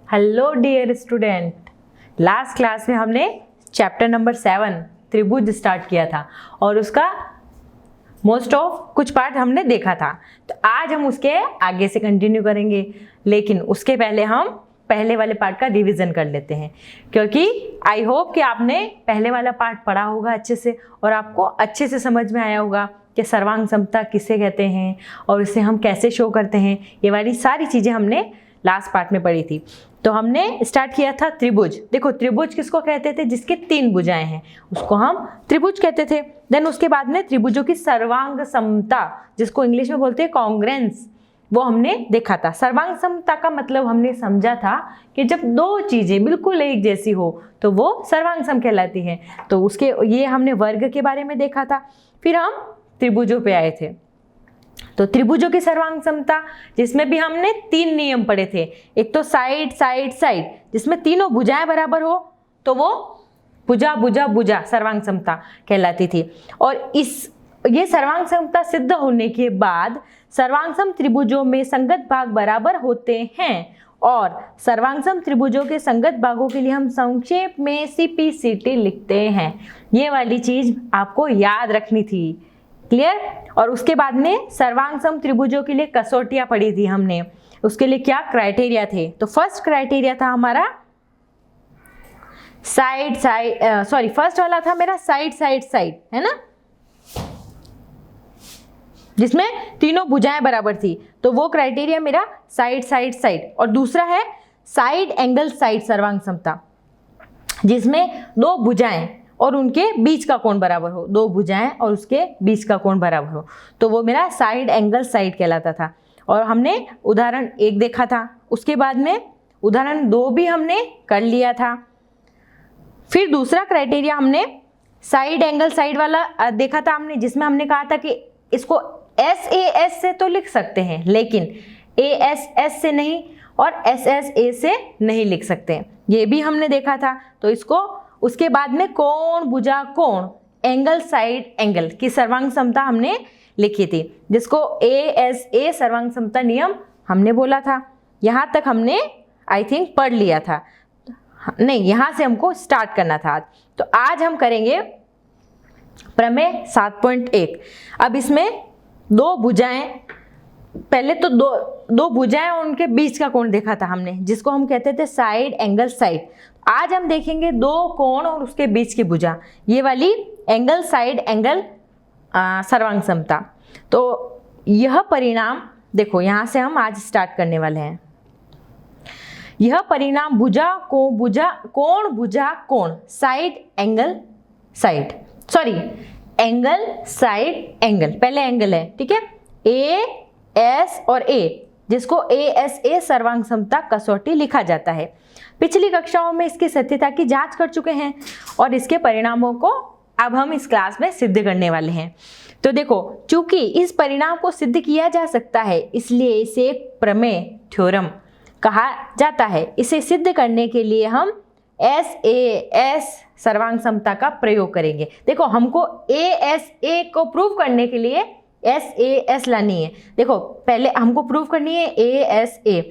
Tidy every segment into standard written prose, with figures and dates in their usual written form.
Hello dear student, last class में हमने chapter number 7 त्रिभुज स्टार्ट किया था और उसका मोस्ट ऑफ कुछ पार्ट हमने देखा था। तो आज हम उसके आगे से कंटिन्यू करेंगे, लेकिन उसके पहले हम पहले वाले पार्ट का रिवीजन कर लेते हैं, क्योंकि आई होप कि आपने पहले वाला पार्ट पढ़ा होगा अच्छे से और आपको अच्छे से समझ में आया होगा कि सर्वांग समता किसे कहते हैं और इसे हम कैसे शो करते हैं। ये वाली सारी चीज़ें हमने लास्ट पार्ट में पढ़ी थी। तो हमने स्टार्ट किया था त्रिभुज। देखो, त्रिभुज किसको कहते थे? जिसके 3 भुजाएं हैं उसको हम त्रिभुज कहते थे। देन उसके बाद में त्रिभुजों की सर्वांग समता, जिसको इंग्लिश में बोलते हैं कॉन्ग्रेंस, वो हमने देखा था। सर्वांग समता का मतलब हमने समझा था कि जब 2 चीजें बिल्कुल एक जैसी हो तो वो सर्वांग सम कहलाती है। तो उसके ये हमने वर्ग के बारे में देखा था। फिर हम त्रिभुजों पे आए थे। तो त्रिभुजों की सर्वांग समता, जिसमें भी हमने 3 नियम पढ़े थे। एक तो साइड साइड साइड, जिसमें तीनों भुजाएं बराबर हो तो वो भुजा भुजा भुजा सर्वांग समता कहलाती थी। और ये सर्वांग समता सिद्ध होने के बाद सर्वांग सम त्रिभुजों में संगत भाग बराबर होते हैं और सर्वांग सम त्रिभुजों के संगत भागों के लिए हम संक्षेप में CPCT लिखते हैं। ये वाली चीज आपको याद रखनी थी। क्लियर? और उसके बाद में सर्वांग सम त्रिभुजों के लिए कसौटियां पढ़ी थी हमने। उसके लिए क्या क्राइटेरिया थे? तो फर्स्ट क्राइटेरिया था हमारा फर्स्ट वाला था मेरा साइड साइड साइड, है ना, जिसमें तीनों भुजाएं बराबर थी। तो वो क्राइटेरिया मेरा साइड साइड साइड। और दूसरा है साइड एंगल साइड सर्वांग समता, जिसमें 2 भुजाएं और उनके बीच का कोण बराबर हो। 2 भुजाएं और उसके बीच का कोण बराबर हो, तो वो मेरा साइड एंगल साइड कहलाता था। और हमने उदाहरण 1 देखा था। उसके बाद में उदाहरण 2 भी हमने कर लिया था। फिर दूसरा क्राइटेरिया हमने साइड एंगल साइड वाला देखा था हमने, जिसमें हमने कहा था कि इसको SAS से तो लिख सकते हैं, लेकिन ASS से नहीं और SSA से नहीं लिख सकते। ये भी हमने देखा था। तो इसको उसके बाद में कोण भुजा कोण एंगल साइड एंगल की सर्वांग समता हमने लिखी थी, जिसको ASA सर्वांग समता नियम हमने बोला था। यहाँ तक हमने आई थिंक पढ़ लिया था। नहीं, यहाँ से हमको स्टार्ट करना था आज। तो आज हम करेंगे प्रमेय 7.1। अब इसमें 2 भुजाएं, पहले तो दो भुजाएं और उनके बीच का कोण देखा था हमने, जिसको हम कहते थे साइड एंगल साइड। आज हम देखेंगे 2 कोण और उसके बीच की भुजा, ये वाली एंगल साइड एंगल सर्वांग समता। तो यह परिणाम देखो, यहाँ से हम आज स्टार्ट करने वाले हैं। यह परिणाम कोण भुजा कोण side angle side, angle side angle, पहले एंगल है, ठीक है, AS और A, जिसको ASA सर्वांग समता कसौटी लिखा जाता है। पिछली कक्षाओं में इसकी सत्यता की जांच कर चुके हैं और इसके परिणामों को अब हम इस क्लास में सिद्ध करने वाले हैं। तो देखो, चूंकि इस परिणाम को सिद्ध किया जा सकता है, इसलिए इसे एक प्रमेय थ्योरम कहा जाता है। इसे सिद्ध करने के लिए हम SAS सर्वांग समता का प्रयोग करेंगे। देखो, हमको ASA को प्रूव करने के लिए SAS लानी है। देखो, पहले हमको प्रूव करनी है ASA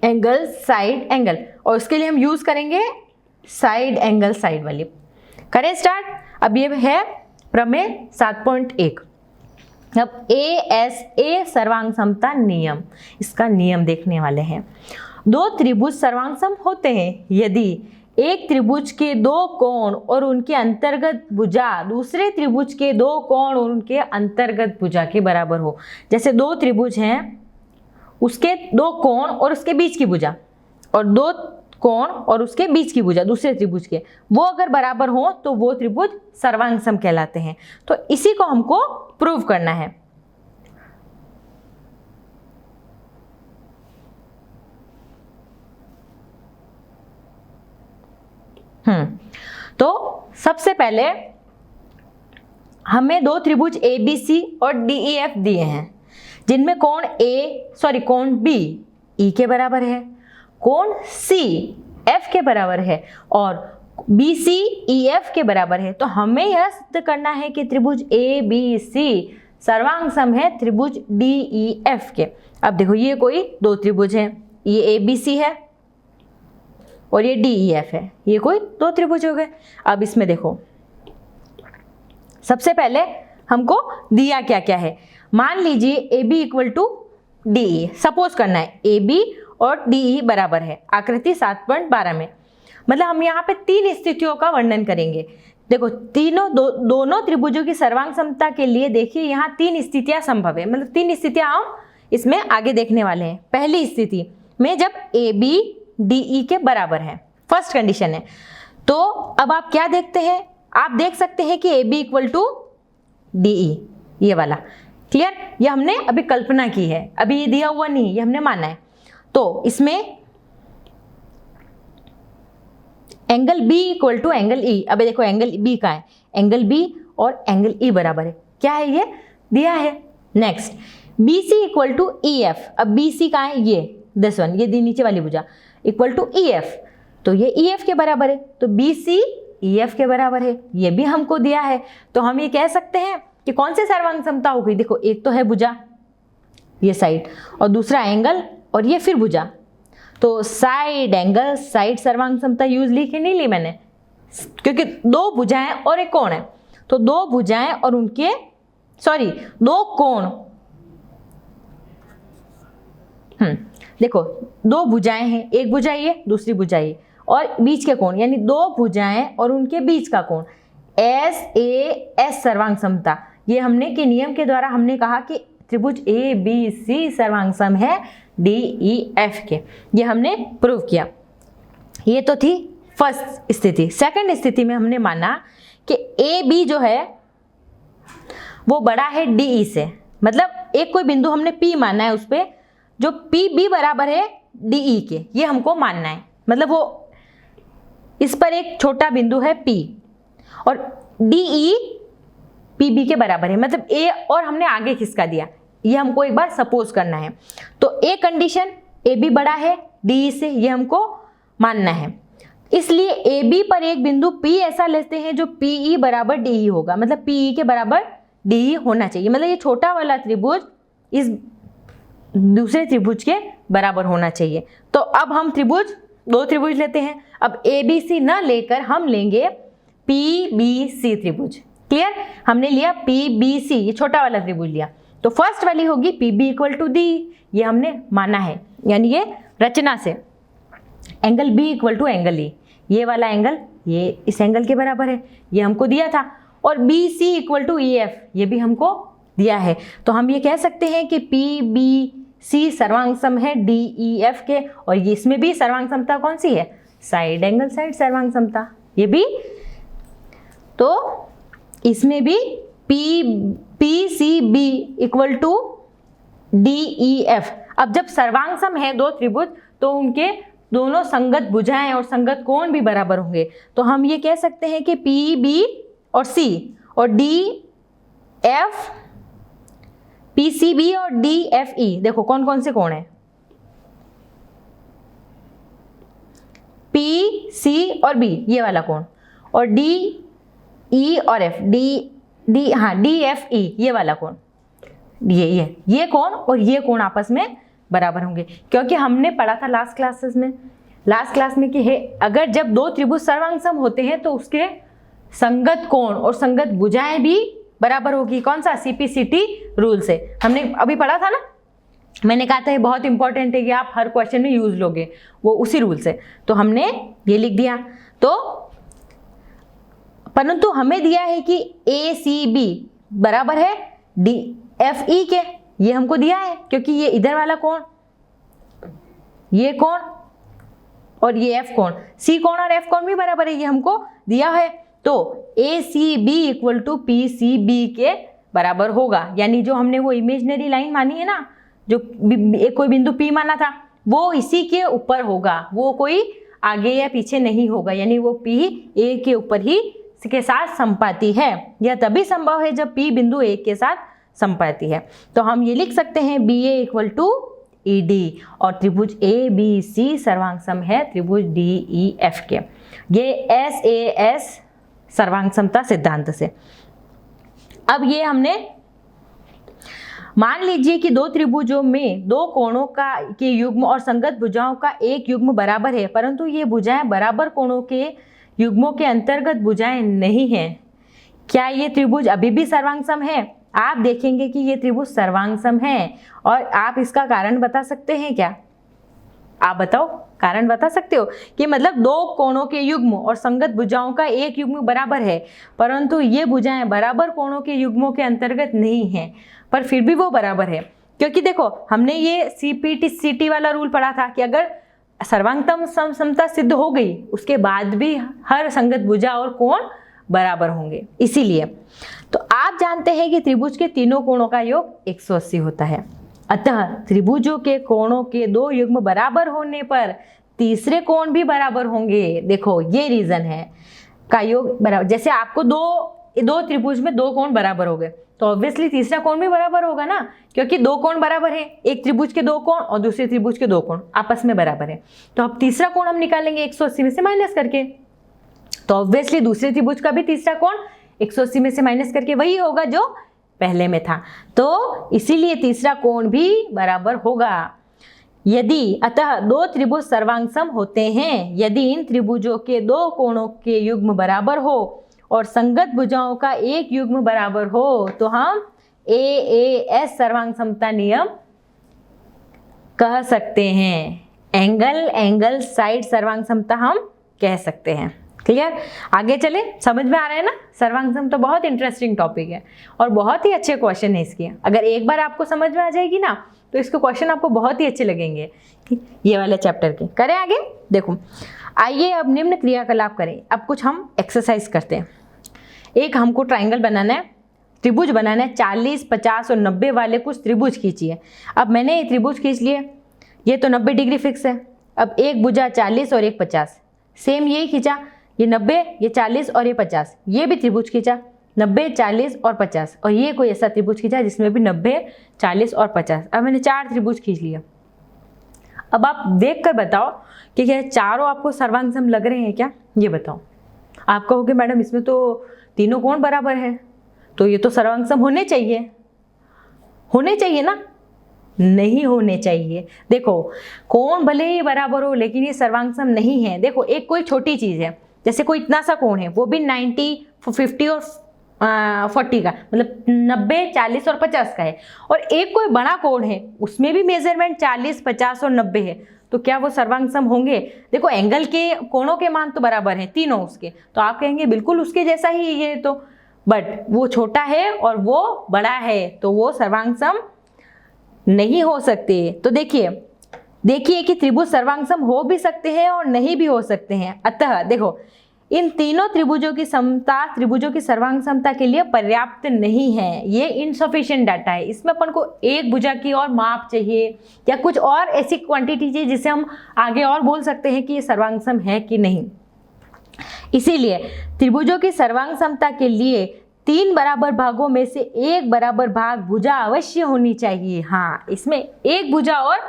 एंगल साइड एंगल, और उसके लिए हम यूज करेंगे साइड एंगल साइड वाली। करें स्टार्ट। अब ये है प्रमेय 7.1। अब ASA सर्वांग समता नियम, इसका नियम देखने वाले हैं। 2 त्रिभुज सर्वांग सम होते हैं यदि एक त्रिभुज के 2 कोण और उनके अंतर्गत भुजा दूसरे त्रिभुज के 2 कोण और उनके अंतर्गत भुजा के बराबर हो। जैसे 2 त्रिभुज हैं, उसके 2 कोण और उसके बीच की भुजा, और 2 कोण और उसके बीच की भुजा दूसरे त्रिभुज के, वो अगर बराबर हो तो वो त्रिभुज सर्वांग सम कहलाते हैं। तो इसी को हमको प्रूव करना है। तो सबसे पहले हमें 2 त्रिभुज ABC और DEF दिए हैं, जिनमें कोण B E के बराबर है, कोण C F के बराबर है और BC EF के बराबर है। तो हमें यह सिद्ध करना है कि त्रिभुज ABC सर्वांग सम है त्रिभुज DEF के। अब देखो, ये कोई 2 त्रिभुज हैं, ये ABC है और ये DEF है, ये कोई दो त्रिभुज हो गए। अब इसमें देखो, सबसे पहले हमको दिया क्या क्या है, मान लीजिए AB equal to DE, suppose करना है AB और DE बराबर है, आकृति 7.12 में। मतलब हम यहाँ पे तीन स्थितियों का वर्णन करेंगे। देखो दोनों त्रिभुजों की सर्वांग समता के लिए देखिए यहाँ तीन स्थितियां संभव है, मतलब तीन स्थितियां हम इसमें आगे देखने वाले हैं। पहली स्थिति में जब AB DE के बराबर है, फर्स्ट कंडीशन है, तो अब आप क्या देखते हैं, आप देख सकते हैं कि AB इक्वल टू DE, ये वाला क्लियर, ये हमने अभी कल्पना की है, अभी ये दिया हुआ नहीं, ये हमने माना है। तो इसमें angle B equal to angle E, अब देखो एंगल B का है, एंगल B और एंगल E बराबर है, क्या है ये दिया है। Next BC equal to EF, अब BC का है ये दिस वन, ये दी नीचे वाली भुजा इक्वल टू EF, तो ये EF के बराबर है, तो BC EF के बराबर है, ये भी हमको दिया है। तो हम ये कह सकते हैं कि कौन सी सर्वांग समता हो गई, देखो एक तो है भुजा ये साइड और दूसरा एंगल और ये फिर भुजा, तो साइड एंगल साइड सर्वांग समता यूज ली कि नहीं ली मैंने, क्योंकि दो भुजाएं और एक कोण है, तो दो भुजाएं और उनके दो कोण, देखो दो भुजाएं हैं, एक भुजा ये दूसरी भुजा ये और बीच के कोण, यानी दो भुजाएं और उनके बीच का कोण, SAS सर्वांग समता। ये हमने के नियम के द्वारा हमने कहा कि त्रिभुज ABC सर्वांग सम है DEF के, ये हमने प्रूव किया। ये तो थी फर्स्ट स्थिति। सेकंड स्थिति में हमने माना कि AB जो है वो बड़ा है DE से, मतलब एक कोई बिंदु हमने P माना है, उस पर जो PB बराबर है DE के, ये हमको मानना है। मतलब वो इस पर एक छोटा बिंदु है P और DE PB के बराबर है, मतलब A और हमने आगे खिसका दिया, ये हमको एक बार सपोज करना है। तो ए कंडीशन AB बड़ा है DE से, ये हमको मानना है। इसलिए AB पर एक बिंदु P ऐसा लेते हैं जो PE बराबर DE होगा, मतलब PE के बराबर DE होना चाहिए, मतलब ये छोटा वाला त्रिभुज इस दूसरे त्रिभुज के बराबर होना चाहिए। तो अब हम दो त्रिभुज लेते हैं, अब ABC न लेकर हम लेंगे PBC त्रिभुज। क्लियर, हमने लिया PBC, ये छोटा वाला त्रिभुज लिया, तो फर्स्ट वाली होगी PB इक्वल टू DE, ये हमने माना है, यानी ये रचना से angle B equal to angle E, ये वाला एंगल ये इस एंगल के बराबर है, ये हमको दिया था। और BC इक्वल टू EF, ये भी हमको दिया है। तो हम ये कह सकते हैं कि PBC सर्वांग सम है DEF के, और ये इसमें भी सर्वांग समता कौन सी है, साइड एंगल साइड सर्वांग समता, ये भी। तो इसमें भी PCB इक्वल टू DEF। अब जब सर्वांग सम है दो त्रिभुज, तो उनके दोनों संगत भुजाएं और संगत कोण भी बराबर होंगे, तो हम ये कह सकते हैं कि PB और C और DF, PCB और DFE, देखो कौन कौन से कोण है, P, C और B ये वाला कोण, और DE और F, DFE ये वाला कोण, ये कोण और ये कोण आपस में बराबर होंगे, क्योंकि हमने पढ़ा था लास्ट क्लास में कि अगर जब दो त्रिभुज सर्वांग सम होते हैं तो उसके संगत कोण और संगत भुजाएं भी बराबर होगी। कौन सा, CPCT रूल से हमने अभी पढ़ा था ना, मैंने कहा था ये बहुत इंपॉर्टेंट है कि आप हर क्वेश्चन में यूज लोगे, वो उसी रूल से, तो हमने ये लिख दिया। तो परंतु हमें दिया है कि ACB बराबर है DFE के, ये हमको दिया है क्योंकि ये इधर वाला कोण, ये कोण और ये F कोण, C कोण और F कोण भी बराबर है, ये हमको दिया है। तो ACB इक्वल टू PCB के बराबर होगा, यानी जो हमने वो इमेजिनरी लाइन मानी है ना, जो एक कोई बिंदु P माना था, वो इसी के ऊपर होगा, वो कोई आगे या पीछे नहीं होगा, यानी वो P A के ऊपर ही के साथ संपाती है। यह तभी संभव है जब P बिंदु A के साथ संपाती है। तो हम ये लिख सकते हैं BA इक्वल टू ED, और त्रिभुज ABC सर्वांग सम है त्रिभुज DEF के, ये SAS सर्वांग समता सिद्धांत से। अब ये हमने मान लीजिए कि दो त्रिभुजों में दो कोणों का के युग्म और संगत भुजाओं का एक युग्म बराबर है, परंतु ये भुजाएं बराबर कोणों के युग्मों के अंतर्गत भुजाएं नहीं हैं। क्या ये त्रिभुज अभी भी सर्वांगसम है? आप देखेंगे कि ये त्रिभुज सर्वांगसम है। और आप इसका कारण बता सकते हैं क्या? आप बताओ, कारण बता सकते हो कि मतलब दो कोणों के युग्म और संगत भुजाओं का एक युग्म बराबर है, परंतु ये भुजाएं बराबर कोणों के युग्मों के अंतर्गत नहीं हैं, पर फिर भी वो बराबर है। क्योंकि देखो, हमने ये CPT वाला रूल पढ़ा था कि अगर सर्वांगतम समता सिद्ध हो गई, उसके बाद भी हर संगत भुजा और कोण बराबर होंगे। इसीलिए तो आप जानते हैं कि त्रिभुज के तीनों कोणों का योग 180 होता है। अतः त्रिभुजों के कोणों के दो युग्म बराबर होने पर तीसरे कोण भी बराबर होंगे। देखो, ये रीजन है का योग बराबर। जैसे आपको दो त्रिभुज में दो कोण बराबर हो गए, तो ऑब्वियसली तीसरा कोण भी बराबर होगा ना, क्योंकि दो कोण बराबर है। एक त्रिभुज के दो कोण और दूसरे त्रिभुज के दो कोण आपस में बराबर है। तो अब तीसरा कोण हम निकालेंगे 180 में से माइनस करके, तो ऑब्वियसली दूसरे त्रिभुज का भी तीसरा कोण 180 में से माइनस करके वही होगा जो पहले में था। तो इसीलिए तीसरा कोण भी बराबर होगा। यदि अतः दो त्रिभुज सर्वांगसम होते हैं यदि इन त्रिभुजों के दो कोणों के युग्म बराबर हो और संगत भुजाओं का एक युग्म बराबर हो, तो हम AAS सर्वांगसमता नियम कह सकते हैं। एंगल साइड सर्वांगसमता हम कह सकते हैं। क्लियर? आगे चले, समझ में आ रहा है ना? सर्वांगसम तो बहुत इंटरेस्टिंग टॉपिक है और बहुत ही अच्छे क्वेश्चन है इसके। अगर एक बार आपको समझ में आ जाएगी ना, तो इसके क्वेश्चन आपको बहुत ही अच्छे लगेंगे। ये वाले चैप्टर के। करें आगे? देखो, आइए अब निम्न क्रियाकलाप करें। अब कुछ हम एक्सरसाइज करते हैं। एक हमको ट्राइंगल बनाना है, त्रिभुज बनाना है। 40, 50 और 90 वाले कुछ त्रिभुज खींचिए। अब मैंने ये त्रिभुज खींच लिए, ये तो 90 डिग्री फिक्स है। अब एक भुजा 40 और एक 50, सेम यही खींचा। ये 90, ये 40 और ये 50, ये भी त्रिभुज खींचा 90, 40 और 50। और ये कोई ऐसा त्रिभुज खींचा जिसमें भी 90, 40 और 50। अब मैंने 4 त्रिभुज खींच लिया। अब आप देख कर बताओ कि क्या चारों आपको सर्वांगसम लग रहे हैं क्या? ये बताओ। आप कहोगे मैडम इसमें तो तीनों कोण बराबर है, तो ये तो सर्वांगसम होने चाहिए ना? नहीं होने चाहिए। देखो, कोण भले ही बराबर हो लेकिन ये सर्वांगसम नहीं है। देखो, एक कोई छोटी चीज है, जैसे कोई इतना सा कोण है, वो भी 90, 50 और 40 का, मतलब 90, 40 और 50 का है। और एक कोई बड़ा कोण है, उसमें भी मेजरमेंट 40, 50 और 90 है, तो क्या वो सर्वांगसम होंगे? देखो, एंगल के कोणों के मान तो बराबर हैं तीनों उसके, तो आप कहेंगे बिल्कुल उसके जैसा ही ये तो, बट वो छोटा है और वो बड़ा है, तो वो सर्वांगसम नहीं हो सकते। तो देखिए कि त्रिभुज सर्वांगसम हो भी सकते हैं और नहीं भी हो सकते हैं। अतः देखो, इन तीनों त्रिभुजों की समता त्रिभुजों की सर्वांगसमता के लिए पर्याप्त नहीं है। ये इनसफिशिएंट डाटा है। इसमें अपन को एक भुजा की और माप चाहिए या कुछ और ऐसी क्वांटिटी चाहिए जिससे हम आगे और बोल सकते हैं कि ये सर्वांगसम है कि नहीं। इसीलिए त्रिभुजों की सर्वांगसमता के लिए 3 बराबर भागों में से एक बराबर भाग भुजा अवश्य होनी चाहिए। हाँ, इसमें एक भुजा और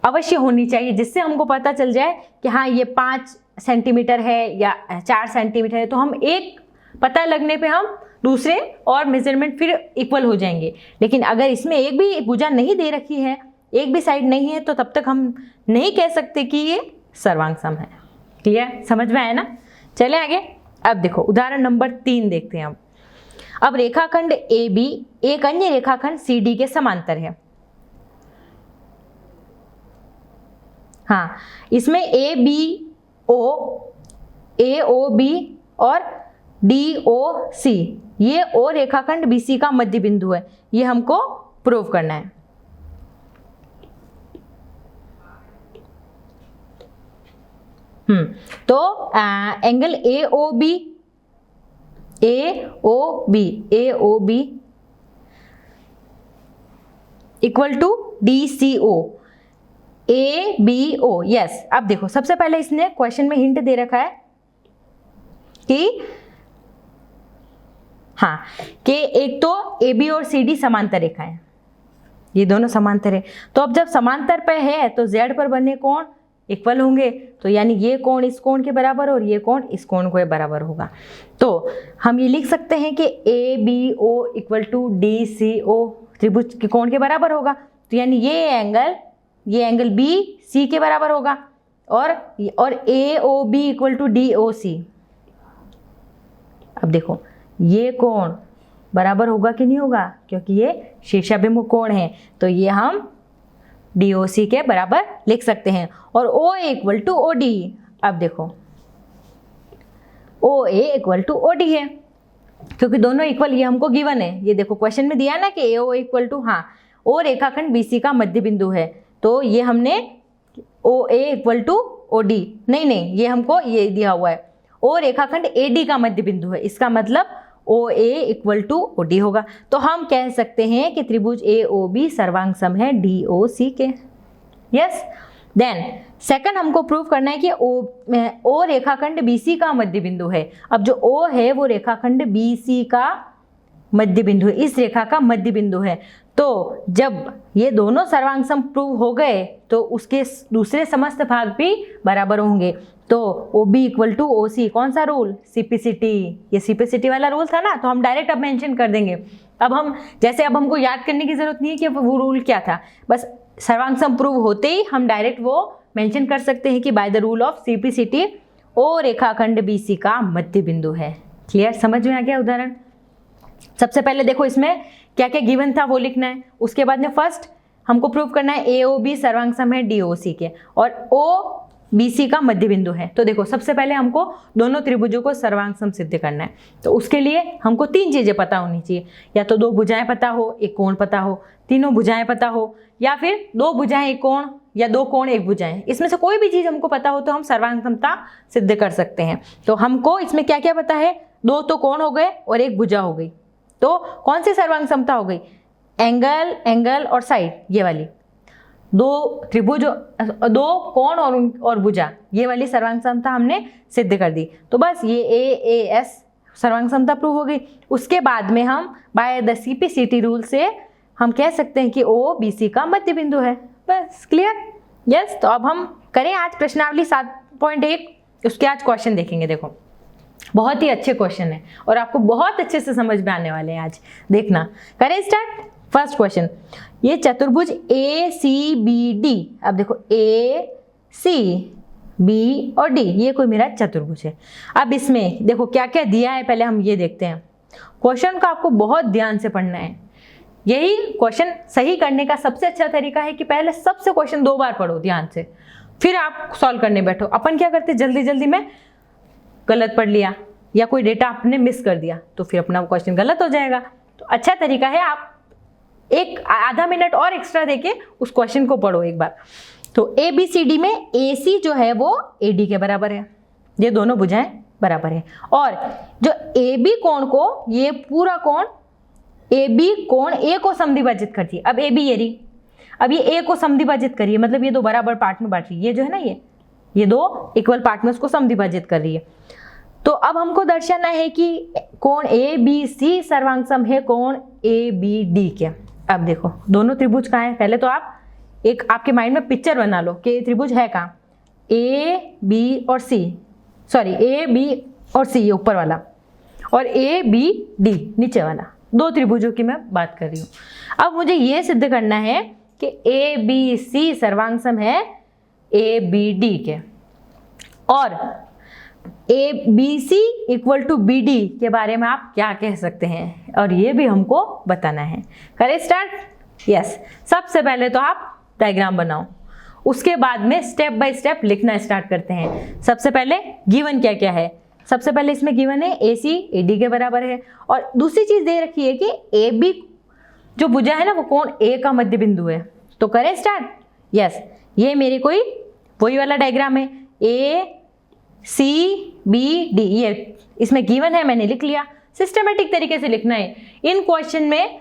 अवश्य होनी चाहिए, जिससे हमको पता चल जाए कि हाँ ये 5 सेंटीमीटर है या 4 सेंटीमीटर है, तो हम एक पता लगने पे हम दूसरे और मेजरमेंट फिर इक्वल हो जाएंगे। लेकिन अगर इसमें एक भी भुजा नहीं दे रखी है, एक भी साइड नहीं है, तो तब तक हम नहीं कह सकते कि ये सर्वांगसम है। क्लियर? समझ में आया ना? चले आगे। अब देखो, उदाहरण नंबर 3 देखते हैं। अब रेखाखंड AB एक अन्य रेखाखंड CD के समांतर है। हाँ, इसमें AOB और DOC ये O रेखाखंड BC का मध्य बिंदु है। ये हमको प्रूव करना है। तो angle AOB equal to DCO ABO। Yes, अब देखो, सबसे पहले इसने क्वेश्चन में हिंट दे रखा है कि हाँ कि एक तो AB और CD समांतर रेखा है, ये दोनों समांतर है। तो अब जब समांतर पे है तो Z पर बने कोण इक्वल होंगे, तो यानी ये कोण इस कोण के बराबर और ये कोण इस कोण के बराबर होगा। तो हम ये लिख सकते हैं कि ABO इक्वल टू DCO। त्रिभुज के कोण के बराबर होगा। तो यानी ये एंगल बी सी के बराबर होगा और A O B equal to D O C. अब देखो ये कोण बराबर होगा कि नहीं होगा, क्योंकि ये शीर्षाभिमुख कोण है, तो ये हम DOC के बराबर लिख सकते हैं। और OA इक्वल टू OD, अब देखो OA इक्वल टू OD है, क्योंकि दोनों इक्वल ये हमको गिवन है। ये देखो क्वेश्चन में दिया ना कि AO इक्वल टू, हाँ, ओ रेखाखंड BC का मध्य बिंदु है, तो ये हमने OA इक्वल टू OD, नहीं ये हमको ये दिया हुआ है ओ रेखाखंड AD का मध्य बिंदु है, इसका मतलब OA इक्वल टू OD होगा। तो हम कह सकते हैं कि त्रिभुज AOB सर्वांग सम है DOC के। यस, देन सेकंड हमको प्रूव करना है कि O रेखाखंड BC का मध्य बिंदु है। अब जो O है वो रेखाखंड BC का मध्य बिंदु है, इस रेखा का मध्य बिंदु है। तो जब ये दोनों सर्वांग सम प्रूव हो गए तो उसके दूसरे समस्त भाग भी बराबर होंगे। तो OB इक्वल टू OC, कौन सा रूल, CPCT, ये CPCT वाला रूल था ना, तो हम डायरेक्ट अब मेंशन कर देंगे। अब हमको याद करने की जरूरत नहीं है कि वो रूल क्या था, बस सर्वांग सम प्रूव होते ही हम डायरेक्ट वो मेंशन कर सकते हैं कि by the rule of CPCT O रेखाखंड BC का मध्य बिंदु है। क्लियर, समझ में आ गया उदाहरण। सबसे पहले देखो इसमें क्या क्या गिवन था वो लिखना है, उसके बाद में फर्स्ट हमको प्रूव करना है AOB सर्वांग सम है DOC के और OBC का मध्य बिंदु है। तो देखो सबसे पहले हमको दोनों त्रिभुजों को सर्वांग सम सिद्ध करना है। तो उसके लिए हमको तीन चीजें पता होनी चाहिए, या तो दो भुजाएं पता हो, एक कोण पता हो, तीनों भुजाएं पता हो, या फिर दो भुजाएं एक कोण या दो कोण एक भुजाएं, इसमें से कोई भी चीज हमको पता हो तो हम सर्वांग समता सिद्ध कर सकते हैं। तो हमको इसमें क्या क्या पता है, दो तो कोण हो गए और एक भुजा हो गई, तो कौन सी सर्वांग समता हो गई, एंगल और साइड, ये वाली दो त्रिभुज, दो कोण और भुजा, ये वाली सर्वांग समता हमने सिद्ध कर दी। तो बस ये AAS सर्वांग समता प्रूव हो गई। उसके बाद में हम बाय द CPCT रूल से हम कह सकते हैं कि OBC का मध्य बिंदु है। बस क्लियर। यस, तो अब हम करें आज प्रश्नावली 7.1, उसके आज क्वेश्चन देखेंगे। देखो बहुत ही अच्छे क्वेश्चन है और आपको बहुत अच्छे से समझ में आने वाले हैं आज, देखना। करें स्टार्ट। फर्स्ट क्वेश्चन, ये चतुर्भुज ACBD, अब देखो ACB और D, ये कोई मेरा चतुर्भुज है। अब इसमें देखो क्या क्या दिया है, पहले हम ये देखते हैं। क्वेश्चन को आपको बहुत ध्यान से पढ़ना है। यही क्वेश्चन सही करने का सबसे अच्छा तरीका है कि पहले सबसे क्वेश्चन 2 बार पढ़ो ध्यान से, फिर आप सॉल्व करने बैठो। अपन क्या करते, जल्दी जल्दी में गलत पढ़ लिया या कोई डेटा आपने मिस कर दिया तो फिर अपना क्वेश्चन गलत हो जाएगा। तो अच्छा तरीका है आप एक आधा मिनट और एक्स्ट्रा देके उस क्वेश्चन को पढ़ो एक बार। तो ABCD में AC जो है वो AD के बराबर है, ये दोनों भुजाएं बराबर है। और जो AB कोण को, ये पूरा कोण AB कोण A को समद्विभाजित करती है। अब AB ये रही, अब ये A को समद्विभाजित करिए, मतलब ये दो बराबर पार्ट में बांट रही है, ये जो है ना ये दो इक्वल पार्ट में उसको समद्विभाजित कर रही है। तो अब हमको दर्शाना है कि कोण ABC सर्वांग सम है कोण ABD के। अब देखो दोनों त्रिभुज कहाँ है, पहले तो आप एक आपके माइंड में पिक्चर बना लो कि त्रिभुज है कहाँ, AB और C, ये ऊपर वाला, और ABD नीचे वाला, दो त्रिभुजों की मैं बात कर रही हूँ। अब मुझे ये सिद्ध करना है कि ABC सर्वांग सम है ABD के, और ABC इक्वल टू BD के बारे में आप क्या कह सकते हैं, और ये भी हमको बताना है। करें स्टार्ट। यस, सबसे पहले तो आप डायग्राम बनाओ, उसके बाद में स्टेप बाय स्टेप लिखना स्टार्ट करते हैं। सबसे पहले गिवन क्या क्या है, सबसे पहले इसमें गिवन है AC AD के बराबर है, और दूसरी चीज दे रखी है कि AB जो भुजा है ना वो कोण A का मध्य बिंदु है। तो करें स्टार्ट। यस, ये मेरी कोई वही वाला डायग्राम है, ACBD, ये इसमें गिवन है, मैंने लिख लिया। सिस्टमेटिक तरीके से लिखना है, इन क्वेश्चन में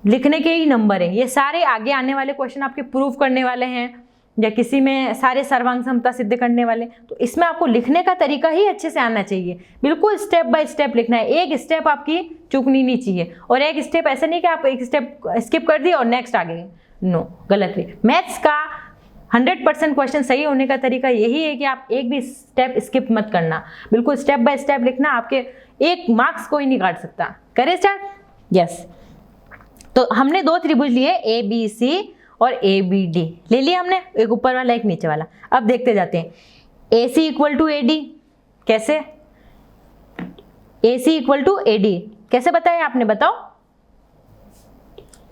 लिखने के ही नंबर है। ये सारे आगे आने वाले क्वेश्चन आपके प्रूव करने वाले हैं या किसी में सारे सर्वांग समता सिद्ध करने वाले, तो इसमें आपको लिखने का तरीका ही अच्छे से आना चाहिए। बिल्कुल स्टेप बाय स्टेप लिखना है, एक स्टेप आपकी चूकनी नहीं चाहिए, और एक स्टेप ऐसा नहीं कि आप एक स्टेप स्किप कर दिए और नेक्स्ट आगे, नो, गलत भी। मैथ्स का 100% क्वेश्चन सही होने का तरीका यही है कि आप एक भी स्टेप स्किप मत करना, बिल्कुल स्टेप बाय स्टेप लिखना, आपके एक मार्क्स कोई नहीं काट सकता। करें स्टार्ट। यस, तो हमने दो त्रिभुज लिए ए बी सी और ए बी डी ले लिया हमने, एक ऊपर वाला एक नीचे वाला। अब देखते जाते हैं। ए सी इक्वल टू ए डी, कैसे? ए सी इक्वल टू ए डी कैसे बताया आपने, बताओ?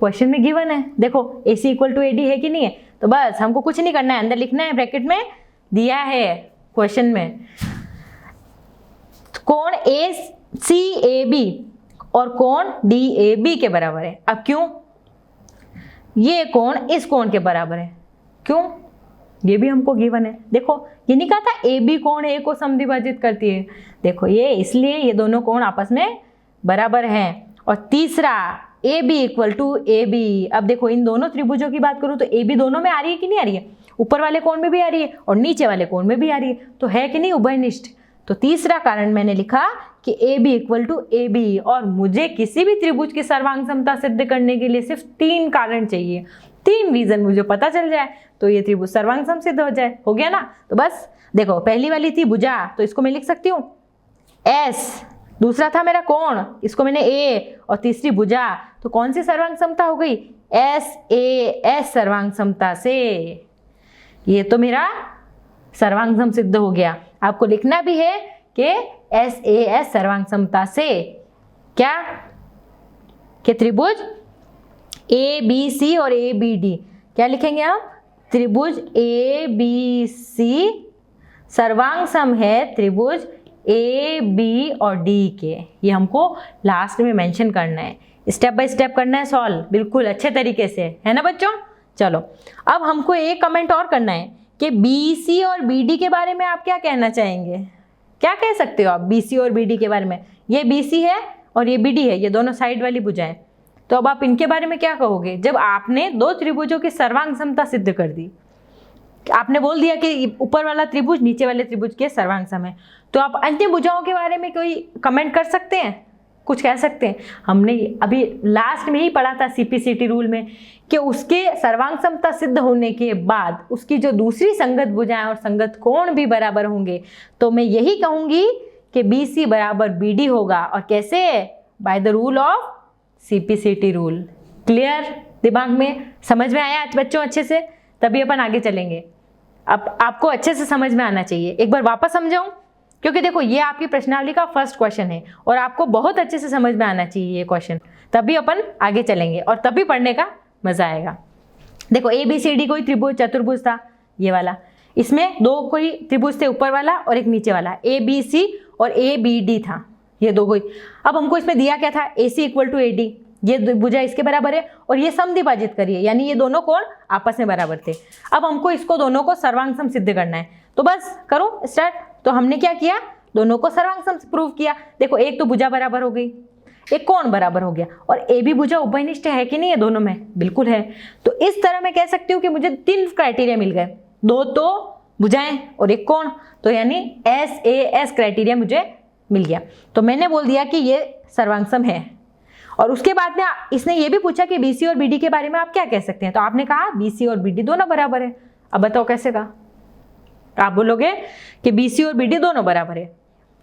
क्वेश्चन में गिवन है, देखो ए सी इक्वल टू ए डी है कि नहीं है, तो बस हमको कुछ नहीं करना है, अंदर लिखना है, ब्रैकेट में दिया है क्वेश्चन में। कोण ए सी ए बी और कोण डी ए बी के बराबर है। अब क्यों? ये कोण इस कोण के बराबर है, क्यों? ये भी हमको गिवन है। देखो ये नहीं कहा था ए बी कोण ए को समद्विभाजित करती है, देखो ये इसलिए ये दोनों कोण आपस में बराबर हैं। और तीसरा A B equal to A B. अब देखो इन दोनों त्रिभुजों की बात करूं तो ए बी दोनों में आ रही है कि नहीं आ रही है? ऊपर वाले कोण में भी आ रही है और नीचे वाले कोण में भी आ रही है, तो है कि नहीं उभयनिष्ठ? तो तीसरा कारण मैंने लिखा कि A B equal to A B. और मुझे किसी भी त्रिभुज की सर्वांग समता सिद्ध करने के लिए सिर्फ 3 कारण चाहिए, 3 रीजन मुझे पता चल जाए तो ये त्रिभुज सर्वांग सम सिद्ध हो जाए। हो गया ना? तो बस देखो पहली वाली थी भुजा, तो इसको मैं लिख सकती हूँ एस, दूसरा था मेरा कोण, इसको मैंने ए, और तीसरी भुजा, तो कौन सी सर्वांग समता हो गई? एस ए एस सर्वांग समता से। ये तो मेरा सर्वांग सम सिद्ध हो गया। आपको लिखना भी है कि एस ए एस सर्वांग समता से क्या, कि त्रिभुज ए बी सी और ए बी डी, क्या लिखेंगे आप? त्रिभुज ए बी सी सर्वांग सम है त्रिभुज ए बी और डी के। ये हमको लास्ट में मेंशन करना है, स्टेप बाय स्टेप करना है सॉल्व, बिल्कुल अच्छे तरीके से, है ना बच्चों? चलो अब हमको एक कमेंट और करना है कि बी सी और बी डी के बारे में आप क्या कहना चाहेंगे? क्या कह सकते हो आप बी सी और बी डी के बारे में? ये बी सी है और ये बी डी है, ये दोनों साइड वाली भुजाएं। तो अब आप इनके बारे में क्या कहोगे? जब आपने दो त्रिभुजों की सर्वांग समता सिद्ध कर दी, आपने बोल दिया कि ऊपर वाला त्रिभुज नीचे वाले त्रिभुज के सर्वांग सम है, तो आप अन्य भुजाओं के बारे में कोई कमेंट कर सकते हैं, कुछ कह सकते हैं? हमने अभी लास्ट में ही पढ़ा था सीपीसीटी रूल में कि उसके सर्वांग समता सिद्ध होने के बाद उसकी जो दूसरी संगत भुजाएं और संगत कोण भी बराबर होंगे, तो मैं यही कहूंगी कि बी सी बराबर बी डी होगा। और कैसे? By the rule of CPCT rule. Clear? दिमाग में समझ में आया बच्चों अच्छे से? तभी अपन आगे चलेंगे। अब आपको अच्छे से समझ में आना चाहिए। एक बार वापस समझाऊं, क्योंकि देखो ये आपकी प्रश्नावली का फर्स्ट क्वेश्चन है और आपको बहुत अच्छे से समझ में आना चाहिए ये क्वेश्चन, तभी अपन आगे चलेंगे और तभी पढ़ने का मजा आएगा। देखो ए बी सी डी कोई त्रिभुज चतुर्भुज था, ये वाला, इसमें दो कोई त्रिभुज थे, ऊपर वाला और एक नीचे वाला, ए बी सी और ए बी डी था, ये दो कोई। अब हमको इसमें दिया क्या था? ए सी इक्वल टू ए डी, ये भुजा इसके बराबर है और ये समद्विभाजित करिए, यानी ये दोनों कोण आपस में बराबर थे। अब हमको इसको दोनों को सर्वांग सम सिद्ध करना है, तो बस करो स्टार्ट। तो हमने क्या किया? दोनों को सर्वांग सम प्रूव किया। देखो एक तो भुजा बराबर हो गई, एक कोण बराबर हो गया, और ए बी भुजा उभयनिष्ठ है कि नहीं है? दोनों में बिल्कुल है। तो इस तरह मैं कह सकती हूँ कि मुझे 3 क्राइटेरिया मिल गए, 2 तो भुजाएं और एक कोण, तो यानी एस ए एस क्राइटेरिया मुझे मिल गया। तो मैंने बोल दिया कि ये सर्वांग सम है। और उसके बाद में इसने ये भी पूछा कि बीसी और बीडी के बारे में आप क्या कह सकते हैं, तो आपने कहा बीसी और बीडी दोनों बराबर है। अब बताओ कैसे कहा? आप बोलोगे कि बीसी और बीडी दोनों बराबर है,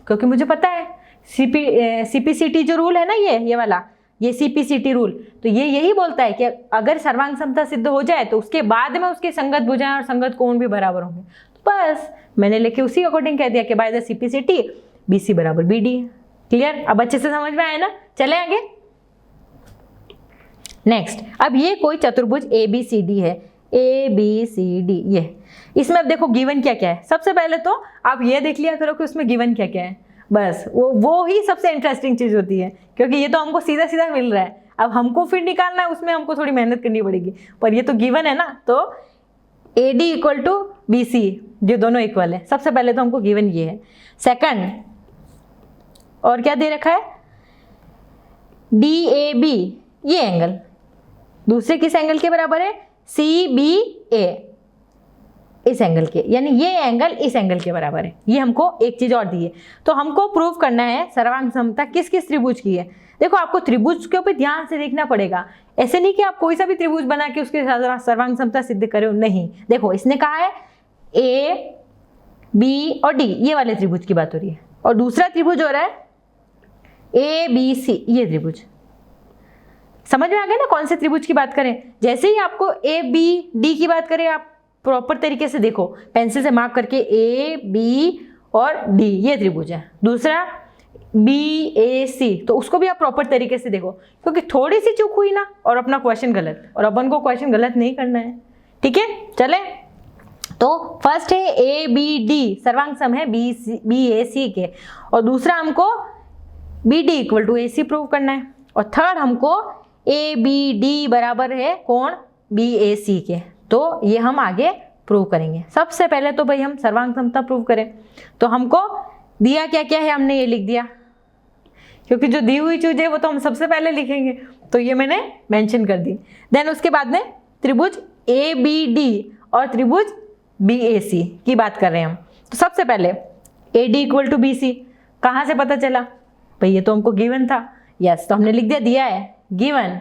क्योंकि मुझे पता है सीपीसीटी जो रूल है ना, ये वाला, ये सीपीसीटी रूल, तो ये यही बोलता है कि अगर सर्वांग समता सिद्ध हो जाए तो उसके बाद में उसके संगत भुजाएं और संगत कोण भी बराबर होंगे। तो बस मैंने लेके उसी अकॉर्डिंग कह दिया कि बाय द सीपीसीटी बीसी बराबर बीडी। क्लियर? अब अच्छे से समझ में आया ना? चले आगे। नेक्स्ट, अब ये कोई चतुर्भुज ए बी सी डी है, ए बी सी डी, ये इसमें अब देखो गिवन क्या क्या है। सबसे पहले तो आप ये देख लिया करो कि उसमें गिवन क्या क्या है, बस वो ही सबसे इंटरेस्टिंग चीज़ होती है, क्योंकि ये तो हमको सीधा सीधा मिल रहा है। अब हमको फिर निकालना है, उसमें हमको थोड़ी मेहनत करनी पड़ेगी, पर ये तो गिवन है ना। तो A D equal to B C, ये दोनों इक्वल है। सबसे पहले तो हमको गिवन ये है। सेकंड, और क्या दे रखा है? डी ए बी, ये एंगल दूसरे किस एंगल के बराबर है? सी बी ए, इस एंगल के, यानी ये एंगल इस एंगल के बराबर है। ये हमको एक चीज और दी है। तो हमको प्रूव करना है सर्वांग समता किस किस त्रिभुज की है। देखो आपको त्रिभुज के ऊपर ध्यान से देखना पड़ेगा, ऐसे नहीं कि आप कोई सा भी त्रिभुज बना के उसके सर्वांग समता सिद्ध करो, नहीं। देखो इसने कहा है ए बी और डी, ये वाले त्रिभुज की बात हो रही है, और दूसरा त्रिभुज हो रहा है ए बी सी, ये त्रिभुज। समझ में आ गया ना कौन से त्रिभुज की बात करें। जैसे ही आपको ए बी डी की बात करें, आप प्रॉपर तरीके से देखो, पेंसिल से मार्क करके ए बी और डी ये त्रिभुज है। दूसरा बी ए सी, तो उसको भी आप प्रॉपर तरीके से देखो, क्योंकि थोड़ी सी चूक हुई ना और अपना क्वेश्चन गलत, और अपन को क्वेश्चन गलत नहीं करना है, ठीक है। चले, तो फर्स्ट है ए बी डी सर्वांग सम है बी ए सी के, और दूसरा हमको B D equal to A C prove करना है, और थर्ड हमको ए बी डी बराबर है कौन, बी ए सी के। तो ये हम आगे प्रूव करेंगे। सबसे पहले तो भाई हम सर्वांग समता प्रूव करें, तो हमको दिया क्या क्या है, हमने ये लिख दिया, क्योंकि जो दी हुई चीज है वो तो हम सबसे पहले लिखेंगे, तो ये मैंने मेंशन कर दी। देन उसके बाद में त्रिभुज ए बी डी और त्रिभुज बी ए सी की बात कर रहे हैं हम। तो सबसे पहले A D equal to B C, कहाँ से पता चला भाई, ये तो हमको गिवन था, यस, तो हमने लिख दिया है given.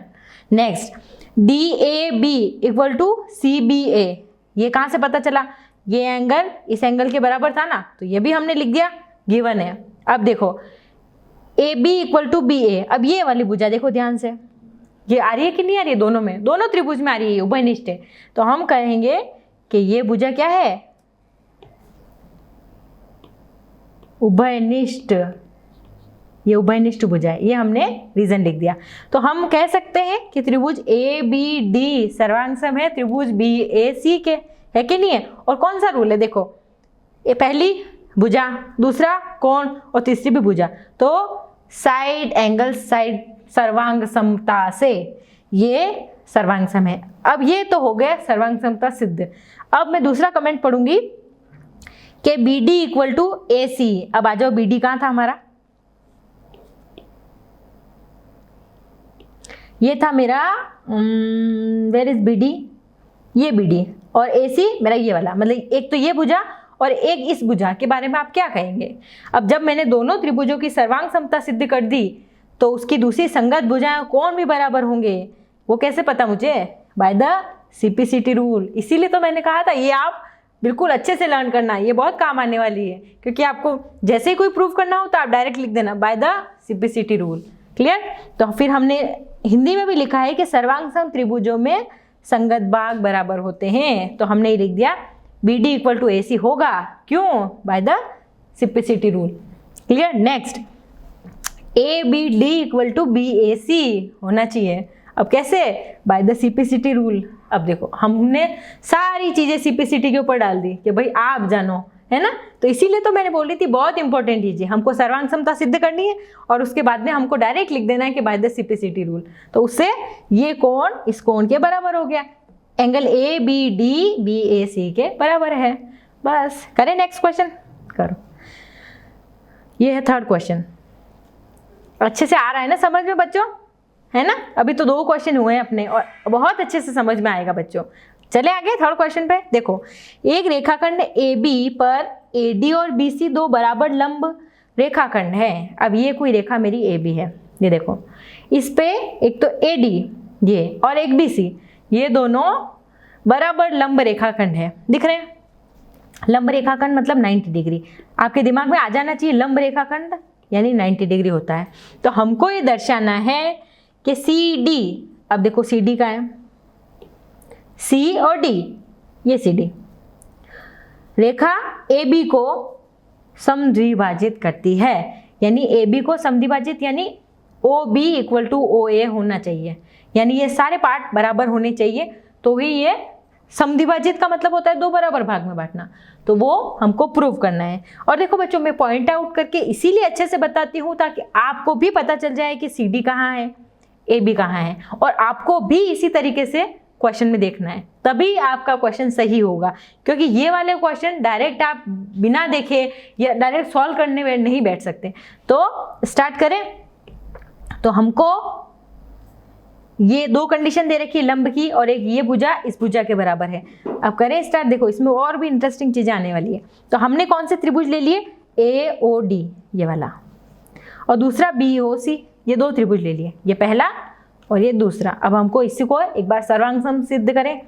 Next D A B equal to C B A, ये कहाँ से पता चला, ये एंगल इस एंगल के बराबर था ना, तो ये भी हमने लिख दिया गिवन है। अब देखो A B equal to B A, अब ये वाली भुजा देखो ध्यान से, ये आ रही है कि नहीं आ रही है, दोनों में, दोनों त्रिभुज में आ रही है, उभयनिष्ठ है, तो हम कहेंगे कि ये भुजा क्या है, उभयनिष्ठ, ये उभयनिष्ठ भुजा है, ये हमने रीजन लिख दिया। तो हम कह सकते हैं कि त्रिभुज ए बी डी सर्वांग सम है त्रिभुज बी ए सी के, है कि नहीं है। और कौन सा रूल है, देखो ये पहली भुजा, दूसरा कोण और तीसरी भी भुजा, तो साइड एंगल साइड सर्वांग समता से ये सर्वांग सम है। अब ये तो हो गया सर्वांग समता सिद्ध। अब मैं दूसरा कमेंट पढ़ूंगी कि B D equal to A सी। अब आ जाओ, बी डी कहाँ था हमारा, ये था मेरा वेयर इज बी डी, ये बी डी, और ए सी मेरा ये वाला, मतलब एक तो ये भुजा और एक इस भुजा के बारे में आप क्या कहेंगे। अब जब मैंने दोनों त्रिभुजों की सर्वांग समता सिद्ध कर दी, तो उसकी दूसरी संगत भुजाएं कौन भी बराबर होंगे, वो कैसे पता मुझे, बाय द सीपीसीटी रूल। इसीलिए तो मैंने कहा था ये आप बिल्कुल अच्छे से लर्न करना, ये बहुत काम आने वाली है, क्योंकि आपको जैसे ही कोई प्रूव करना हो तो आप डायरेक्ट लिख देना by the CPCT rule. Clear. तो फिर हमने हिंदी में भी लिखा है कि सर्वांग सम त्रिभुजों में संगत भाग बराबर होते हैं, तो हमने ये लिख दिया B D equal to A C होगा, क्यों, by the simplicity rule. Clear. Next A B D equal to B A C होना चाहिए। अब कैसे, बाय द सिम्प्लिसिटी रूल। अब देखो हमने सारी चीजें सिम्प्लिसिटी के ऊपर डाल दी कि भाई आप जानो, है ना। तो इसीलिए तो मैंने बोल रही थी बहुत इंपॉर्टेंट चीजें, हमको सर्वांग समता सिद्ध करनी है और उसके बाद में हमको डायरेक्ट लिख देना है कि बाय द सिम्प्लिसिटी रूल। तो उससे ये कोण इस कोण के बराबर हो गया, angle A B D B A C के बराबर है। बस करें नेक्स्ट क्वेश्चन, करो। ये है थर्ड क्वेश्चन। अच्छे से आ रहा है ना समझ में बच्चों, है ना। अभी तो 2 क्वेश्चन हुए हैं अपने और बहुत अच्छे से समझ में आएगा बच्चों। चले आगे थर्ड क्वेश्चन पे। देखो एक रेखाखंड ए बी पर ए डी और बी सी 2 बराबर लंब रेखाखंड है। अब ये कोई रेखा मेरी ए बी है, ये देखो इस पे एक तो ए डी ये और एक बी सी, ये दोनों बराबर लंब रेखाखंड है। दिख रहे हैं, लंब रेखाखंड मतलब 90 डिग्री। आपके दिमाग में आ जाना चाहिए लंब रेखाखंड यानी 90 डिग्री होता है। तो हमको ये दर्शाना है कि सी डी, अब देखो सी डी का है, सी और डी, ये C D Rekha A B को समद्विभाजित करती है, यानी ए बी को समद्विभाजित यानी O B equal to O A होना चाहिए, यानी ये सारे पार्ट बराबर होने चाहिए, तो ही ये समद्विभाजित का मतलब होता है 2 बराबर भाग में बांटना। तो वो हमको प्रूव करना है। और देखो बच्चों मैं पॉइंट आउट करके इसीलिए अच्छे से बताती हूँ ताकि आपको भी पता चल जाए कि सी डी कहाँ है, ए बी कहाँ है, और आपको भी इसी तरीके से क्वेश्चन में देखना है, तभी आपका क्वेश्चन सही होगा। क्योंकि ये वाले क्वेश्चन डायरेक्ट आप बिना देखे या डायरेक्ट सॉल्व करने में नहीं बैठ सकते। तो स्टार्ट करें। तो हमको ये 2 कंडीशन दे रखी है लंब की और एक ये भुजा इस भुजा के बराबर है। अब करें स्टार्ट। देखो इसमें और भी इंटरेस्टिंग चीजें आने वाली है। तो हमने कौन से त्रिभुज ले लिए, ए ओ डी ये वाला, और दूसरा बी ओ सी, ये 2 त्रिभुज ले लिए, ये पहला और ये दूसरा। अब हमको इसी को एक बार सर्वांग सम सिद्ध करें।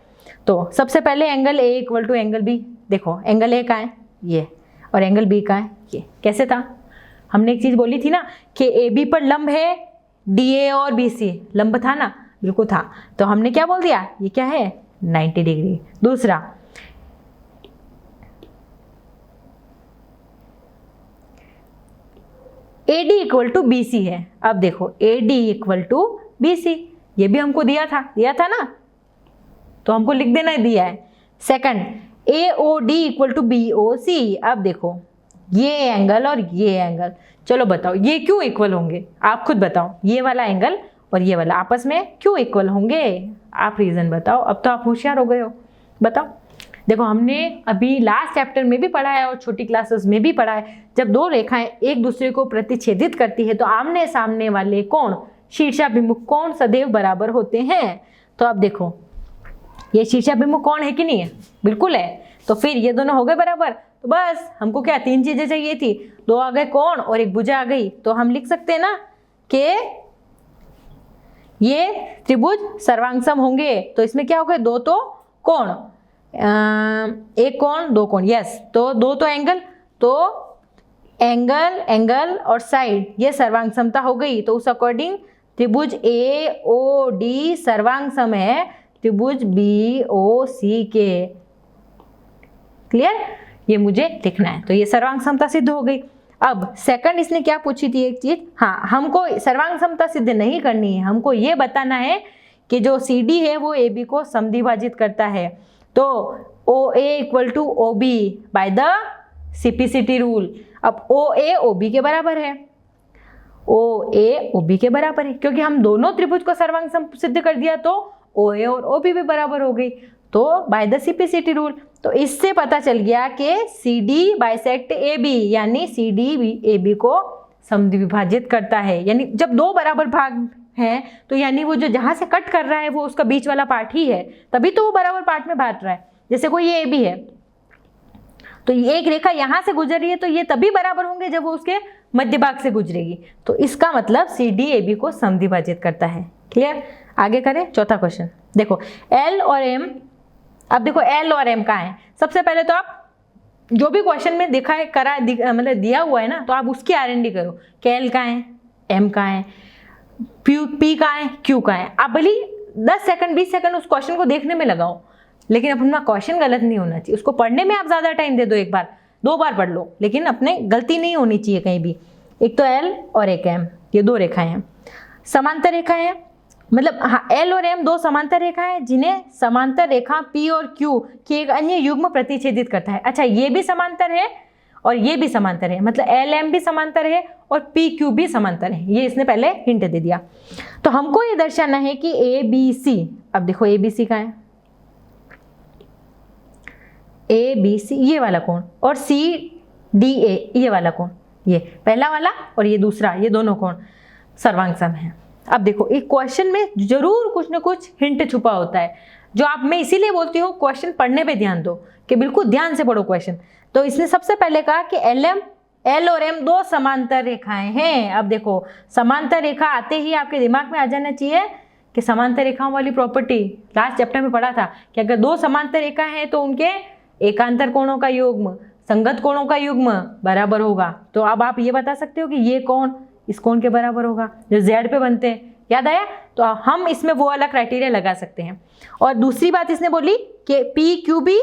तो सबसे पहले angle A equal to angle B. देखो एंगल ए का है ये और एंगल बी का है ये। कैसे था, हमने एक चीज बोली थी ना कि ए बी पर लंब है डी ए और बी सी, लंब था ना। बिल्कुल था। तो हमने क्या बोल दिया, ये क्या है 90 डिग्री। दूसरा AD इक्वल टू BC है। अब देखो AD इक्वल टू BC, ये भी हमको दिया था ना, तो हमको लिख देना दिया है। Second AOD equal to BOC। अब देखो ये एंगल और ये एंगल, चलो बताओ ये क्यों इक्वल होंगे, आप खुद बताओ, ये वाला एंगल और ये वाला आपस में क्यों इक्वल होंगे, आप रीजन बताओ। अब तो आप होशियार हो गए हो, बताओ। देखो हमने अभी लास्ट चैप्टर में भी पढ़ा है और छोटी क्लासेस में भी पढ़ा है, जब दो रेखाएं एक दूसरे को प्रतिच्छेदित करती है तो आमने सामने वाले कोण शीर्षाभिमुख कोण सदैव बराबर होते हैं। तो अब देखो ये शीर्षाभिमुख कोण है कि नहीं है, बिल्कुल है। तो फिर ये दोनों हो गए बराबर, तो बस हमको क्या 3 चीजें चाहिए थी, 2 आ गए कोण और 1 भुजा आ गई। तो हम लिख सकते हैं ना कि ये त्रिभुज सर्वांगसम होंगे। तो इसमें क्या हो गए, 2 तो कोण, 1 कोण 2 कोण, यस। तो 2 तो एंगल, तो एंगल और साइड ये सर्वांग समता हो गई। तो उस अकॉर्डिंग त्रिभुज AOD सर्वांग सम है त्रिभुज BOC के। क्लियर, ये मुझे लिखना है। तो ये सर्वांग समता सिद्ध हो गई। अब सेकंड इसने क्या पूछी थी एक चीज, हाँ हमको सर्वांग समता सिद्ध नहीं करनी है, हमको ये बताना है कि जो CD है वो AB को समद्विभाजित करता है। तो OA equal to OB by the CPCT rule. अब OA OB के बराबर है, OA OB के बराबर है, क्योंकि हम दोनों त्रिभुज को सर्वांग सम सिद्ध कर दिया तो OA और OB भी बराबर हो गई, तो बाय द CPCT रूल। तो इससे पता चल गया कि CD बाइसेक्ट AB, यानी CD AB को समद्विभाजित करता है। यानी जब 2 बराबर भाग हैं तो यानी वो जो जहां से कट कर रहा है वो उसका बीच वाला पार्ट ही है, तभी तो वो बराबर पार्ट में बांट रहा है। जैसे कोई ये AB है तो ये एक रेखा यहां से गुजर रही है, तो ये तभी बराबर होंगे जब वो उसके मध्य भाग से गुजरेगी। तो इसका मतलब CD AB को समद्विभाजित करता है। क्लियर, आगे करें चौथा क्वेश्चन। देखो L और M, अब देखो L और M कहाँ है। सबसे पहले तो आप जो भी क्वेश्चन में देखा है मतलब दिया हुआ है ना, तो आप उसकी R&D करो कि L कहाँ है, M कहाँ है, P कहाँ है, Q कहाँ है। आप भले 10 सेकंड 20 सेकंड उस क्वेश्चन को देखने में लगाओ, लेकिन अपना क्वेश्चन गलत नहीं होना चाहिए। उसको पढ़ने में आप ज़्यादा टाइम दे दो, 1 बार 2 बार पढ़ लो, लेकिन अपने गलती नहीं होनी चाहिए कहीं भी। एक तो L और एक M, ये 2 रेखाएं हैं, समांतर रेखाएं हैं। मतलब हाँ, L और M 2 समांतर रेखाएं हैं जिन्हें समांतर रेखा P और Q की एक अन्य युग्म प्रतिच्छेदित करता है। अच्छा, ये भी समांतर है और ये भी समांतर है, मतलब LM भी समांतर है और PQ भी समांतर है। ये इसने पहले हिंट दे दिया। तो हमको ये दर्शाना है कि ABC, अब देखो ABC का है, ABC ये वाला कोण और CDA ये वाला कोण, ये पहला वाला और ये दूसरा, ये दोनों कोण सर्वांग सम है। अब देखो एक क्वेश्चन में जरूर कुछ न कुछ हिंट छुपा होता है, जो आप, मैं इसीलिए बोलती हूँ क्वेश्चन पढ़ने पे ध्यान दो, कि बिल्कुल ध्यान से पढ़ो क्वेश्चन। तो इसने सबसे पहले कहा कि L और M 2 समांतर रेखाएं हैं। अब देखो समांतर रेखा आते ही आपके दिमाग में आ जाना चाहिए कि समांतर रेखाओं वाली प्रॉपर्टी लास्ट चैप्टर में पढ़ा था कि अगर 2 समांतर रेखा हैं तो उनके एकांतर कोणों का युग्म संगत कोणों का युग्म बराबर होगा। तो अब आप ये बता सकते हो कि ये कोण इस कोण के बराबर होगा जो Z पे बनते हैं। याद आया? तो हम इसमें वो वाला क्राइटेरिया लगा सकते हैं। और दूसरी बात इसने बोली कि PQ भी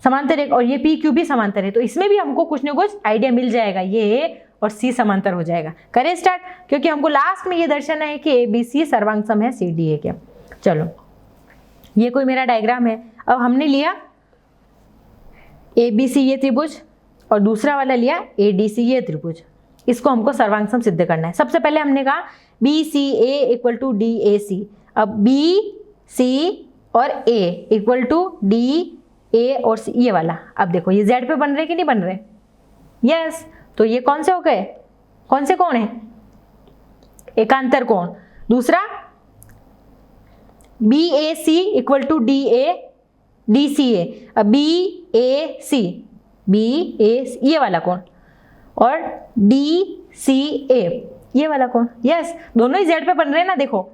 समांतर है और ये PQ भी समांतर है, तो इसमें भी हमको कुछ न कुछ आइडिया मिल जाएगा, ये A और C समांतर हो जाएगा। करें स्टार्ट, क्योंकि हमको लास्ट में ये दर्शाना है कि ABC सर्वांग सम है CDA के। चलो ये कोई मेरा डायग्राम है। अब हमने लिया ABC ये त्रिभुज और दूसरा वाला लिया ADC ये त्रिभुज, इसको हमको सर्वांग सम सिद्ध करना है। सबसे पहले हमने कहा BCA इक्वल टू DAC। अब BC और A इक्वल टू DA और C ये वाला। अब देखो ये Z पे बन रहे कि नहीं बन रहे? यस। तो ये कौन से हो गए? कौन से कोण है? एकांतर कोण। दूसरा BAC इक्वल टू DCA। अब BAC ये वाला कोण और DCA ये वाला कोण। यस, दोनों ही Z पे बन रहे हैं ना। देखो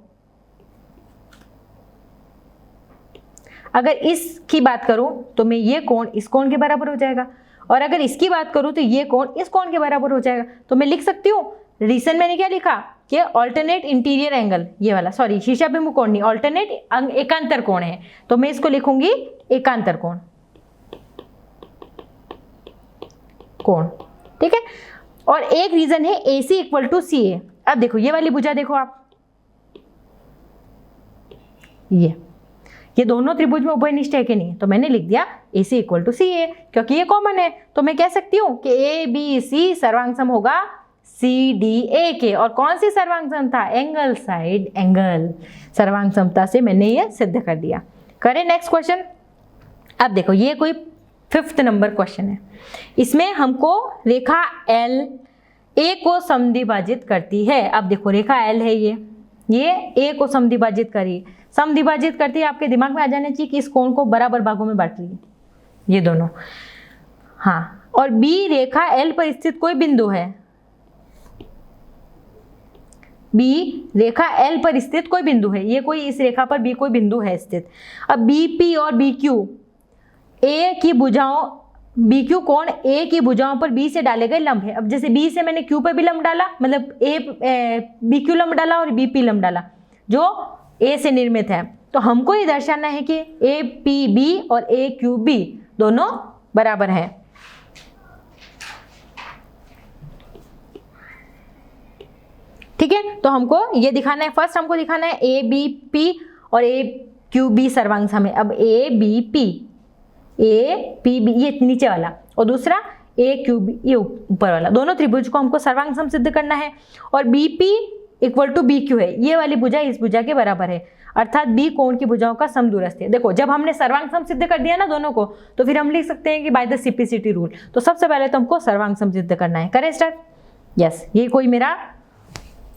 अगर इसकी बात करूं तो मैं ये कोण इस कोण के बराबर हो जाएगा, और अगर इसकी बात करूं तो ये कोण इस कोण के बराबर हो जाएगा। तो मैं लिख सकती हूँ, रीजन मैंने क्या लिखा कि ऑल्टरनेट इंटीरियर एंगल, ये वाला, सॉरी शीर्षाभिमुख कोण नहीं, ऑल्टरनेट एकांतर कोण है, तो मैं इसको लिखूंगी एकांतर कोण, कोण, ठीक है। और एक रीजन है AC इक्वल टू CA। अब देखो ये वाली भुजा देखो आप, ये दोनों त्रिभुज में उभयनिष्ठ है कि नहीं, तो मैंने लिख दिया AC इक्वल टू CA, क्योंकि ये कॉमन है, तो मैं कह सकती हूँ कि ABC सर्वांग सम होगा CDA के। और कौन सी सर्वांग समता? एंगल साइड एंगल सर्वांग समता से मैंने ये सिद्ध कर दिया। करें नेक्स्ट क्वेश्चन। अब देखो ये कोई 5th नंबर क्वेश्चन है, इसमें हमको रेखा L A को समद्विभाजित करती है। अब देखो रेखा L है, ये A को समद्विभाजित करी, समद्विभाजित करती है, आपके दिमाग में आ जाना चाहिए कि इस कोण को बराबर भागों में बांट रही है, ये दोनों, हाँ। और B रेखा L पर स्थित कोई बिंदु है, B रेखा L पर स्थित कोई बिंदु है, ये कोई इस रेखा पर B कोई बिंदु है स्थित। अब BP और BQ A की भुजाओं, BQ कोण A की भुजाओं पर B से डाले गए लंब है। अब जैसे B से मैंने Q पे भी लंब डाला, मतलब BQ लंब डाला और BP लंब डाला जो A से निर्मित है, तो हमको ये दर्शाना है कि APB और AQB दोनों बराबर हैं। ठीक है, तो हमको ये दिखाना है, फर्स्ट हमको दिखाना है ABP और AQB सर्वांग सम है। अब ABP ये नीचे वाला और दूसरा AQB ये ऊपर वाला, दोनों त्रिभुज को हमको सर्वांग सम सिद्ध करना है। और BP इक्वल टू BQ है, ये वाली भुजा इस भुजा के बराबर है, अर्थात B कोण की भुजाओं का समदूरस्थ है। देखो जब हमने सर्वांग सम सिद्ध कर दिया ना दोनों को, तो फिर हम लिख सकते हैं कि बाय द CPCT रूल। तो सबसे पहले तो हमको सर्वांग सम सिद्ध करना है। करें स्टार्ट। यस, ये कोई मेरा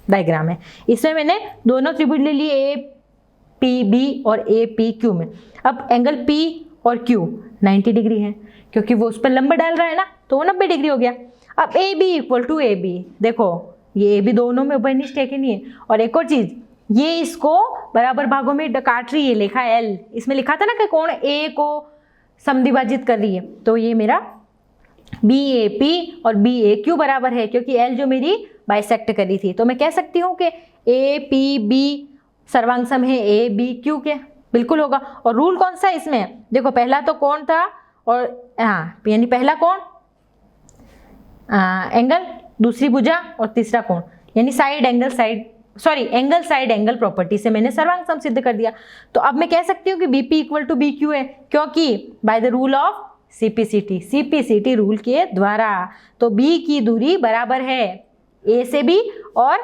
डायग्राम है, इसमें मैंने दोनों त्रिभुज ले लिए APB और APQ में। अब एंगल P और Q 90 डिग्री है, क्योंकि वो उस पर लंब डाल रहा है ना, तो वो 90 डिग्री हो गया। अब AB इक्वल टू AB, देखो ये AB दोनों में उभयनिष्ठ है कि नहीं है। और एक और चीज, ये इसको बराबर भागों में काट रही है, लिखा है L, इसमें लिखा था ना कि कोण A को समद्विभाजित कर रही है, तो ये मेरा BAP और BAQ बराबर है, क्योंकि L जो मेरी बाइसेक्ट करी थी। तो मैं कह सकती हूँ कि APB सर्वांग सम है ABQ के, बिल्कुल होगा। और रूल कौन सा है इसमें? देखो पहला तो कोण था, और हाँ यानी पहला कोण एंगल, दूसरी भुजा और तीसरा कोण, यानी side angle side, sorry angle side angle property से मैंने सर्वांग सम सिद्ध कर दिया। तो अब मैं कह सकती हूँ कि BP इक्वल टू BQ है, क्योंकि by the rule of CPCT rule के द्वारा। तो B की दूरी बराबर है A से B, और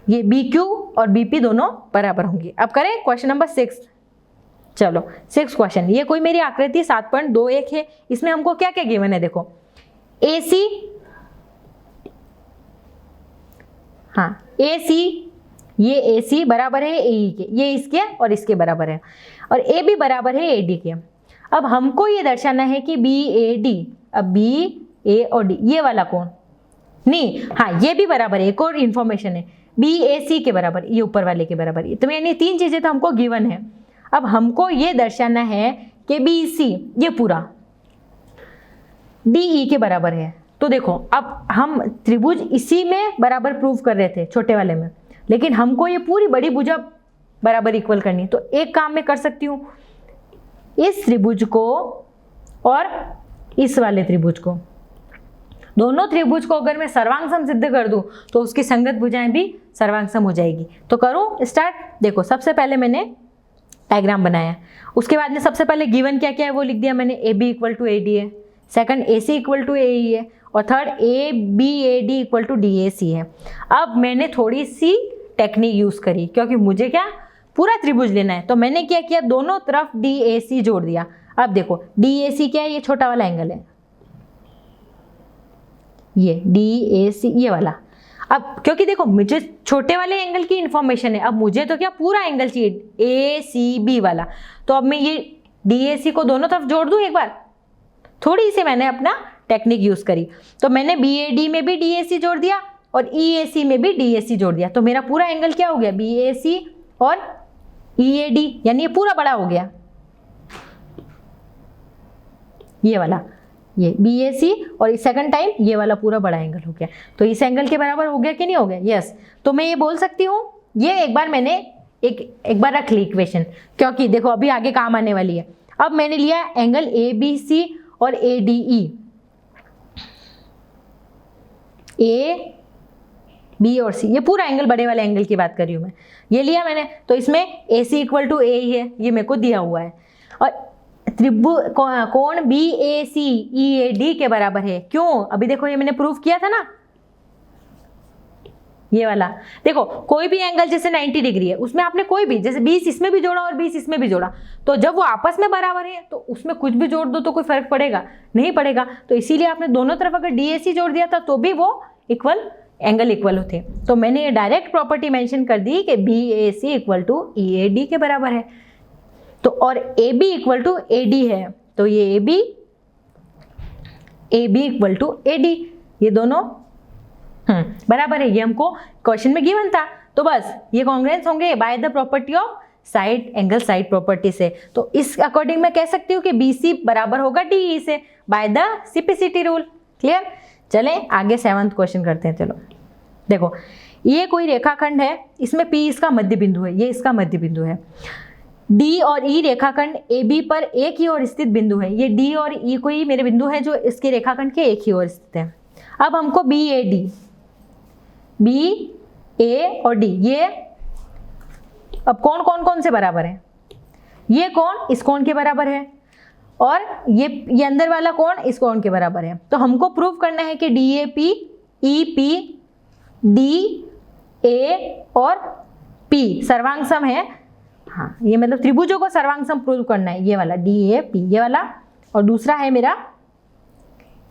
ये BQ और BP दोनों बराबर होंगे। अब करें क्वेश्चन नंबर 6। चलो 6 क्वेश्चन, ये कोई मेरी आकृति 7.21 है, इसमें हमको क्या क्या गिवन है देखो। AC, हाँ AC, ये AC बराबर है AE के, ये इसके और इसके बराबर है, और AB बराबर है AD के। अब हमको ये दर्शाना है कि BAD, अब BA और D ये वाला कोण नहीं, हाँ ये भी बराबर है, एक और इन्फॉर्मेशन है, BAC के बराबर, ये ऊपर वाले के बराबर। तो यानी 3 चीजें तो हमको गिवन है। अब हमको ये दर्शाना है कि BC ये पूरा DE के बराबर है। तो देखो अब हम त्रिभुज इसी में बराबर प्रूव कर रहे थे छोटे वाले में, लेकिन हमको ये पूरी बड़ी भुजा बराबर इक्वल करनी है। तो एक काम मैं कर सकती हूँ, इस त्रिभुज को और इस वाले त्रिभुज को, दोनों त्रिभुज को अगर मैं सर्वांग सम सिद्ध कर दूं तो उसकी संगत भुजाएं भी सर्वांग सम हो जाएगी। तो करूं स्टार्ट। देखो सबसे पहले मैंने डायग्राम बनाया, उसके बाद में सबसे पहले गिवन क्या क्या है वो लिख दिया मैंने। AB इक्वल टू AD है, second AC equal to AE है, और third ABAD equal to DAC है। अब मैंने थोड़ी सी टेक्निक यूज करी, क्योंकि मुझे क्या पूरा त्रिभुज लेना है, तो मैंने क्या किया, दोनों तरफ DAC जोड़ दिया। अब देखो DAC क्या है, ये छोटा वाला एंगल है, ये DAC ये वाला। अब क्योंकि देखो मुझे छोटे वाले एंगल की इंफॉर्मेशन है, अब मुझे तो क्या पूरा एंगल चाहिए ACB वाला। तो अब मैं ये DAC को दोनों तरफ जोड़ दूं एक बार, थोड़ी सी मैंने अपना टेक्निक यूज करी। तो मैंने BAD में भी DAC जोड़ दिया और EAC में भी DAC जोड़ दिया, तो मेरा पूरा एंगल क्या हो गया, BAC और EAD, यानी ये पूरा बड़ा हो गया ये वाला। ये BAC, और इस सेकंड टाइम ये वाला पूरा बड़ा एंगल हो गया, तो इस एंगल के बराबर हो गया कि नहीं हो गया? यस। तो मैं ये बोल सकती हूँ, ये एक बार मैंने एक बार रख ली इक्वेशन, क्योंकि देखो अभी आगे काम आने वाली है। अब मैंने लिया एंगल ABC और ADE, AB और C, ये पूरा एंगल, बड़े वाले एंगल की बात कर रही हूँ मैं, ये लिया मैंने। तो इसमें AC इक्वल टू A ही है, ये मेरे को दिया हुआ है, और कोण BAC EAD के बराबर है। क्यों? अभी देखो ये मैंने प्रूफ किया था ना, ये वाला देखो, कोई भी एंगल जैसे 90 डिग्री है, उसमें आपने कोई भी, जैसे 20 इसमें भी जोड़ा और 20 इसमें भी जोड़ा, तो जब वो आपस में बराबर है तो उसमें कुछ भी जोड़ दो तो कोई फर्क पड़ेगा नहीं पड़ेगा। तो इसीलिए आपने दोनों तरफ अगर DAC जोड़ दिया था तो भी वो एंगल इक्वल होते। तो मैंने ये डायरेक्ट प्रॉपर्टी मेंशन कर दी कि BAC इक्वल टू EAD के बराबर है। तो और AB इक्वल टू AD है, तो ये AB इक्वल टू AD, ये दोनों बराबर है। ये हमको क्वेश्चन में गिवन था, तो बस ये कॉन्ग्रुएंस होंगे by the property of side angle side property से। तो इस अकॉर्डिंग मैं कह सकती हूँ कि BC बराबर होगा DE से bye the CPCT rule. Clear? चलें आगे 7th क्वेश्चन करते हैं। चलो देखो, ये कोई रेखाखंड है, इसमें P इसका मध्य बिंदु है, ये इसका मध्य बिंदु है। D और E रेखाखंड AB पर एक ही ओर स्थित बिंदु है। ये D और E कोई मेरे बिंदु है जो इसके रेखाखंड के एक ही ओर स्थित है। अब हमको BA और D, ये अब कौन कौन से बराबर है? ये कोण इस कोण के बराबर है, और ये अंदर वाला कोण इस कोण के बराबर है। तो हमको प्रूव करना है कि DAP EP DA और P सर्वांग सम है। हाँ, ये मतलब त्रिभुजों को सर्वांग सम प्रूव करना है, ये वाला DAP ये वाला, और दूसरा है मेरा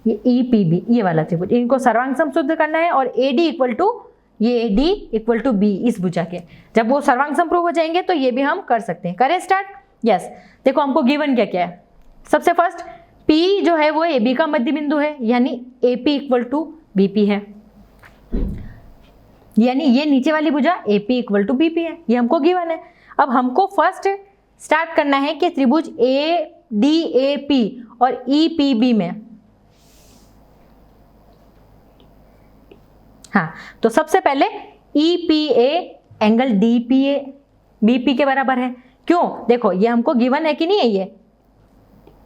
ये EPB ये वाला त्रिभुज, इनको सर्वांग सम सिद्ध करना है। और AD इक्वल टू ये AD इक्वल टू B इस भुजा के, जब वो सर्वांग सम प्रूव हो जाएंगे तो ये भी हम कर सकते हैं। करें स्टार्ट? यस। देखो हमको गिवन क्या क्या है। सबसे फर्स्ट P जो है वो AB का मध्य बिंदु है, यानी AP इक्वल टू BP है, यानी ये नीचे वाली भुजा AP इक्वल टू BP है, ये हमको गिवन है। अब हमको फर्स्ट स्टार्ट करना है कि त्रिभुज ADAP और EPB में, हाँ, तो सबसे पहले EPA एंगल DPA BP के बराबर है। क्यों? देखो ये हमको गिवन है कि नहीं है, ये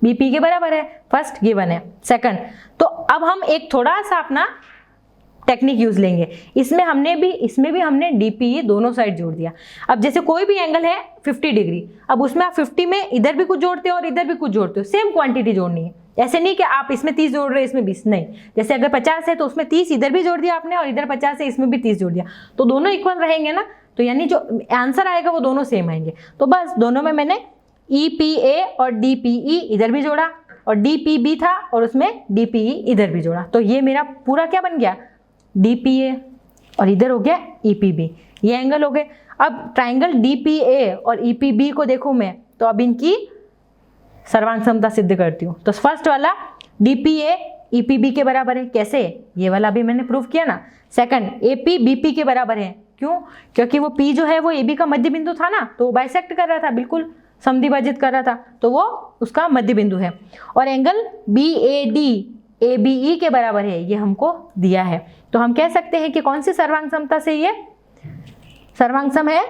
BP के बराबर है, फर्स्ट गिवन है। सेकंड, तो अब हम एक थोड़ा सा अपना टेक्निक यूज लेंगे, इसमें भी हमने DPE दोनों साइड जोड़ दिया। अब जैसे कोई भी एंगल है 50 डिग्री, अब उसमें आप 50 में इधर भी कुछ जोड़ते हो और इधर भी कुछ जोड़ते हो, सेम क्वांटिटी जोड़नी है। ऐसे नहीं कि आप इसमें 30 जोड़ रहे हो इसमें 20, नहीं। जैसे अगर 50 है तो उसमें 30 इधर भी जोड़ दिया आपने, और इधर 50 है इसमें भी 30 जोड़ दिया, तो दोनों इक्वल रहेंगे ना, तो यानी जो आंसर आएगा वो दोनों सेम आएंगे। तो बस दोनों में मैंने EPA और DPE इधर भी जोड़ा, और DPB था और उसमें DPE इधर भी जोड़ा, तो ये मेरा पूरा क्या बन गया? DPA, और इधर हो गया EPB, ये एंगल हो गए। अब ट्राइंगल DPA और EPB को देखूं मैं, तो अब इनकी सर्वांग समता सिद्ध करती हूँ। तो फर्स्ट वाला DPA EPB के बराबर है, कैसे? ये वाला भी मैंने प्रूव किया ना। सेकंड AP BP के बराबर है, क्यों? क्योंकि वो P जो है वो AB का मध्य बिंदु था ना, तो वो बाइसेक्ट कर रहा था, बिल्कुल समद्विभाजित कर रहा था, तो वो उसका मध्य बिंदु है। और एंगल BAD ABE के बराबर है, ये हमको दिया है। तो हम कह सकते हैं कि कौन सी सर्वांग समता से ये सर्वांग सम है?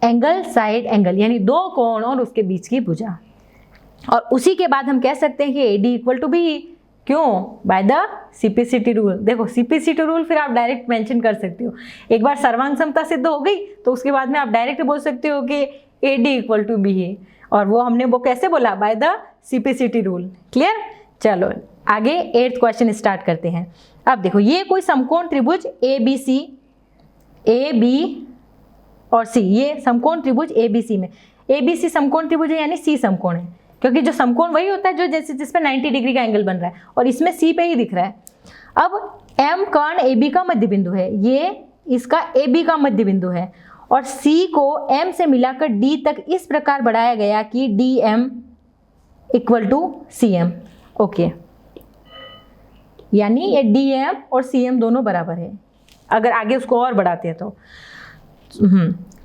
एंगल साइड एंगल, यानी दो कोण और उसके बीच की भुजा। और उसी के बाद हम कह सकते हैं कि AD इक्वल टू BE, क्यों? By the CPCT rule. देखो CPCT रूल फिर आप डायरेक्ट मेंशन कर सकते हो, एक बार सर्वांग समता सिद्ध हो गई तो उसके बाद में आप डायरेक्ट बोल सकते हो कि AD इक्वल टू BE, और वो हमने वो कैसे बोला? Bye the CPCT rule. Clear? चलो आगे 8th क्वेश्चन स्टार्ट करते हैं। अब देखो, ये कोई समकोण त्रिभुज ABC AB और C, ये समकोण त्रिभुज ABC में, ABC समकोण त्रिभुज है यानी C समकोण है, क्योंकि जो समकोण वही होता है जो जैसे जिस पे 90 डिग्री का एंगल बन रहा है, और इसमें C पे ही दिख रहा है। अब M कर्ण AB का मध्य बिंदु है, ये इसका AB का मध्य बिंदु है, और C को M से मिलाकर D तक इस प्रकार बढ़ाया गया कि DM equal to CM। Okay, यानी ये DM और CM दोनों बराबर है। अगर आगे उसको और बढ़ाते हैं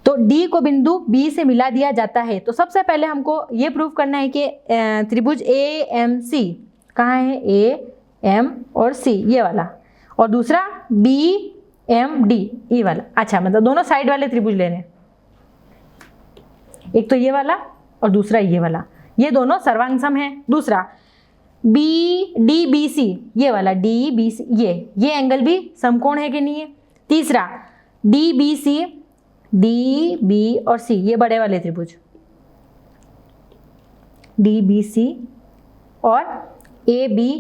तो D को बिंदु B से मिला दिया जाता है। तो सबसे पहले हमको ये प्रूव करना है कि त्रिभुज AMC कहाँ है, ए एम और सी ये वाला, और दूसरा बी एम डी ये वाला। अच्छा मतलब दोनों साइड वाले त्रिभुज ले रहे हैं, एक तो ये वाला और दूसरा ये वाला, ये दोनों सर्वांग सम है। दूसरा बी डी बी सी ये वाला, डी बी सी ये एंगल भी समकोण है कि नहीं है। तीसरा D B C, D B और सी ये बड़े वाले त्रिभुज, डी बी सी और A B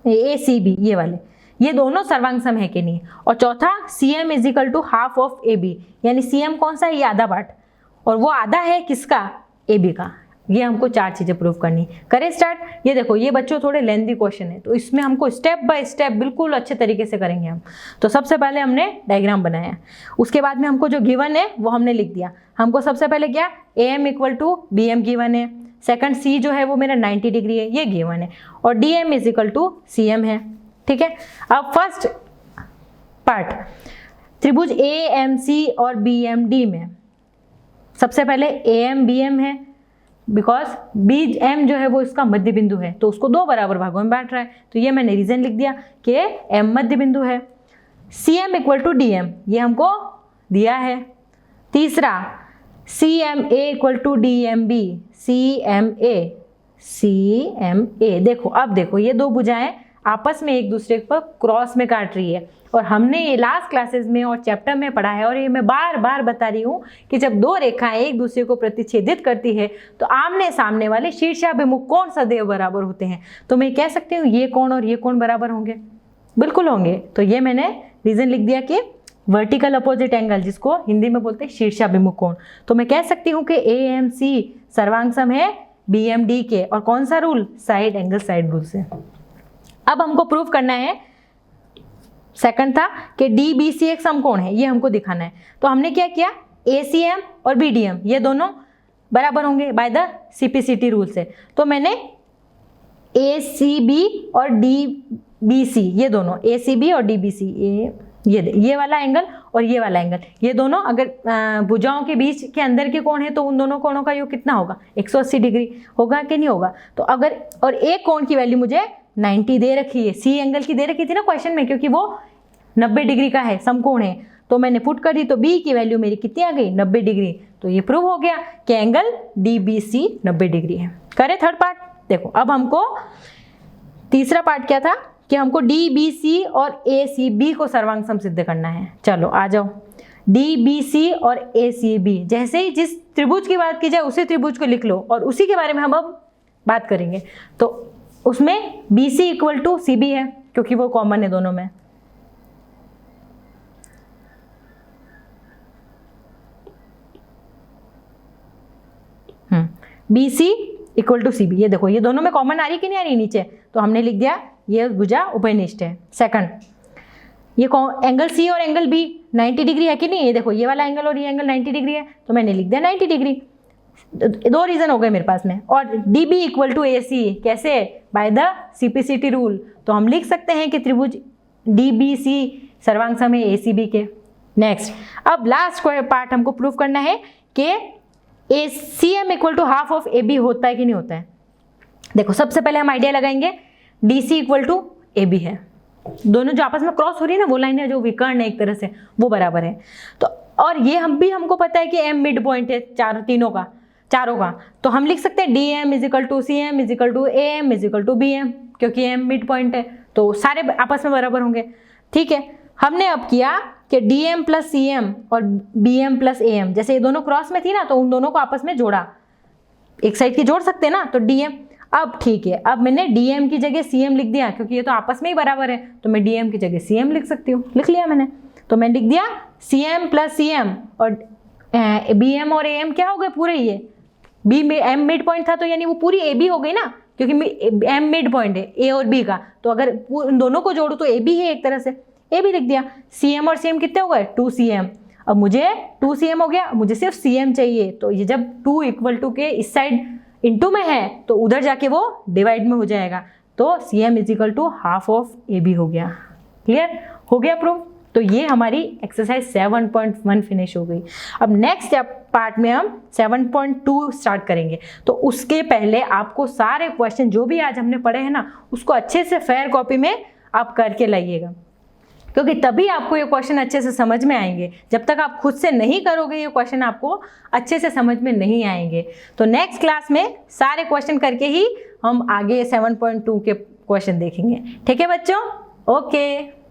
A C B ये वाले, ये दोनों सर्वांग सम है कि नहीं। और चौथा C M is equal to half of A B, यानी सी एम कौन सा है, ये आधा पार्ट, और वो आधा है किसका, ए बी का। ये हमको 4 चीजें प्रूव करनी। करें स्टार्ट। ये देखो ये बच्चों थोड़े लेंथी क्वेश्चन है, तो इसमें हमको स्टेप बाय स्टेप बिल्कुल अच्छे तरीके से करेंगे हम। तो सबसे पहले हमने डायग्राम बनाया, उसके बाद में हमको जो गिवन है वो हमने लिख दिया। हमको सबसे पहले क्या, A M equal to B M given है, सेकंड सी जो है वो मेरा 90 डिग्री है ये गिवन है, और D M is equal to C M है। ठीक है, अब फर्स्ट पार्ट त्रिभुज ए एम सी और बी एम डी में सबसे पहले ए एम बी एम है, बिकॉज बी एम जो है वो इसका मध्य बिंदु है, तो उसको 2 बराबर भागों में बांट रहा है, तो ये मैंने रीजन लिख दिया कि एम मध्य बिंदु है। C M equal to D M ये हमको दिया है। तीसरा C M A equal to D M B, C M A देखो, अब देखो ये 2 भुजाएं आपस में एक दूसरे पर क्रॉस में काट रही है, और हमने ये लास्ट क्लासेस में और चैप्टर में पढ़ा है, और ये मैं बार बार बता रही हूँ कि जब 2 रेखाएं एक दूसरे को प्रतिच्छेदित करती है तो आमने सामने वाले शीर्षाभिमुख कोण सदैव बराबर होते हैं। तो मैं कह सकती हूँ ये कोण और ये कोण बराबर होंगे, बिल्कुल होंगे। तो ये मैंने रीजन लिख दिया कि वर्टिकल अपोजिट एंगल, जिसको हिंदी में बोलते हैं शीर्षाभिमुख कोण, तो मैं कह सकती हूँ कि ए एम सी सर्वांग सम है बी एम डी के, और कौन सा rule, side angle side rule से। अब हमको प्रूव करना है, सेकंड था कि डी बी सी एक समकोण है, ये हमको दिखाना है। तो हमने क्या किया, ए सी एम और बी डी एम ये दोनों बराबर होंगे बाय द सीपीसीटी रूल से। तो मैंने ए सी बी और डी बी सी ये दोनों, ए सी बी और डी बी सी ये वाला एंगल और ये वाला एंगल, ये दोनों अगर भुजाओं के बीच के अंदर के कोण है तो उन दोनों कोणों का योग कितना होगा, 180 डिग्री होगा कि नहीं होगा। तो अगर, और एक कोण की वैल्यू मुझे 90 दे रखी है, सी एंगल की दे रखी थी ना क्वेश्चन में, क्योंकि वो 90 डिग्री का है, समकोण है, तो मैंने पुट कर दी, तो बी की वैल्यू मेरी कितनी आ गई, 90 डिग्री। तो ये प्रूव हो गया कि angle D B C 90 degree है। करें थर्ड पार्ट। देखो अब हमको तीसरा पार्ट क्या था कि हमको डी बी सी और ए सी बी को सर्वांग सम सिद्ध करना है। चलो आ जाओ, डी बी सी और ए सी बी, जैसे ही जिस त्रिभुज की बात की जाए उसी त्रिभुज को लिख लो, और उसी के बारे में हम अब बात करेंगे। तो उसमें B C equal to C B है, क्योंकि वो कॉमन है दोनों में। B C equal to C B, ये देखो ये दोनों में कॉमन आ रही कि नहीं आ रही नीचे, तो हमने लिख दिया ये भुजा उभयनिष्ठ है। सेकंड, ये एंगल सी और एंगल बी 90 डिग्री है कि नहीं, ये देखो ये वाला एंगल और ये एंगल 90 डिग्री है, तो मैंने लिख दिया 90 डिग्री। 2 रीजन हो गए मेरे पास में। और D B equal to A सी कैसे, बाय द सीपीसीटी रूल। तो हम लिख सकते हैं कि त्रिभुज डी बी सी सर्वांग सम है ए सी बी के। नेक्स्ट, अब लास्ट पार्ट हमको प्रूव करना है कि A C M equal to half of A B होता है कि नहीं होता है। देखो सबसे पहले हम आइडिया लगाएंगे, D C equal to A B है, दोनों जो आपस में क्रॉस हो रही है ना वो लाइनें जो विकर्ण है एक तरह से वो बराबर है। तो और ये हमको पता है कि एम मिड पॉइंट है चारों का, तो हम लिख सकते हैं D M is equal to C M is equal to A M is equal to B M, क्योंकि एम मिड पॉइंट है तो सारे आपस में बराबर होंगे। ठीक है, हमने अब किया कि D M plus C M और B M plus A M, जैसे ये दोनों क्रॉस में थी ना, तो उन दोनों को आपस में जोड़ा, एक साइड की जोड़ सकते हैं ना, तो डी एम। अब ठीक है, अब मैंने डी एम की जगह सी एम लिख दिया, क्योंकि ये तो आपस में ही बराबर है, तो मैं डी एम की जगह सी एम लिख सकती हूँ, लिख लिया मैंने। तो मैं लिख दिया C M plus C M, और बी एम और ए एम क्या हो गए पूरे, ये बी में एम मिड पॉइंट था तो यानी वो पूरी ए बी हो गई ना, क्योंकि एम मिड पॉइंट है ए और बी का, तो अगर उन दोनों को जोड़ो तो ए बी है एक तरह से, ए बी लिख दिया। सी एम और सी एम कितने हो गए, 2 सी एम। अब मुझे 2 सी एम हो गया, मुझे सिर्फ सी एम चाहिए, तो ये जब 2 इक्वल टू के इस साइड इनटू में है तो उधर जाके वो डिवाइड में हो जाएगा, तो C M is equal to half of A B हो गया। क्लियर हो गया प्रूफ। तो ये हमारी एक्सरसाइज 7.1 फिनिश हो गई। अब नेक्स्ट पार्ट में हम 7.2 स्टार्ट करेंगे। तो उसके पहले आपको सारे क्वेश्चन जो भी आज हमने पढ़े हैं ना, उसको अच्छे से फेयर कॉपी में आप करके लाइएगा, क्योंकि तभी आपको ये क्वेश्चन अच्छे से समझ में आएंगे। जब तक आप खुद से नहीं करोगे ये क्वेश्चन आपको अच्छे से समझ में नहीं आएंगे। तो नेक्स्ट क्लास में सारे क्वेश्चन करके ही हम आगे 7.2 के क्वेश्चन देखेंगे। ठीक है बच्चों, ओके।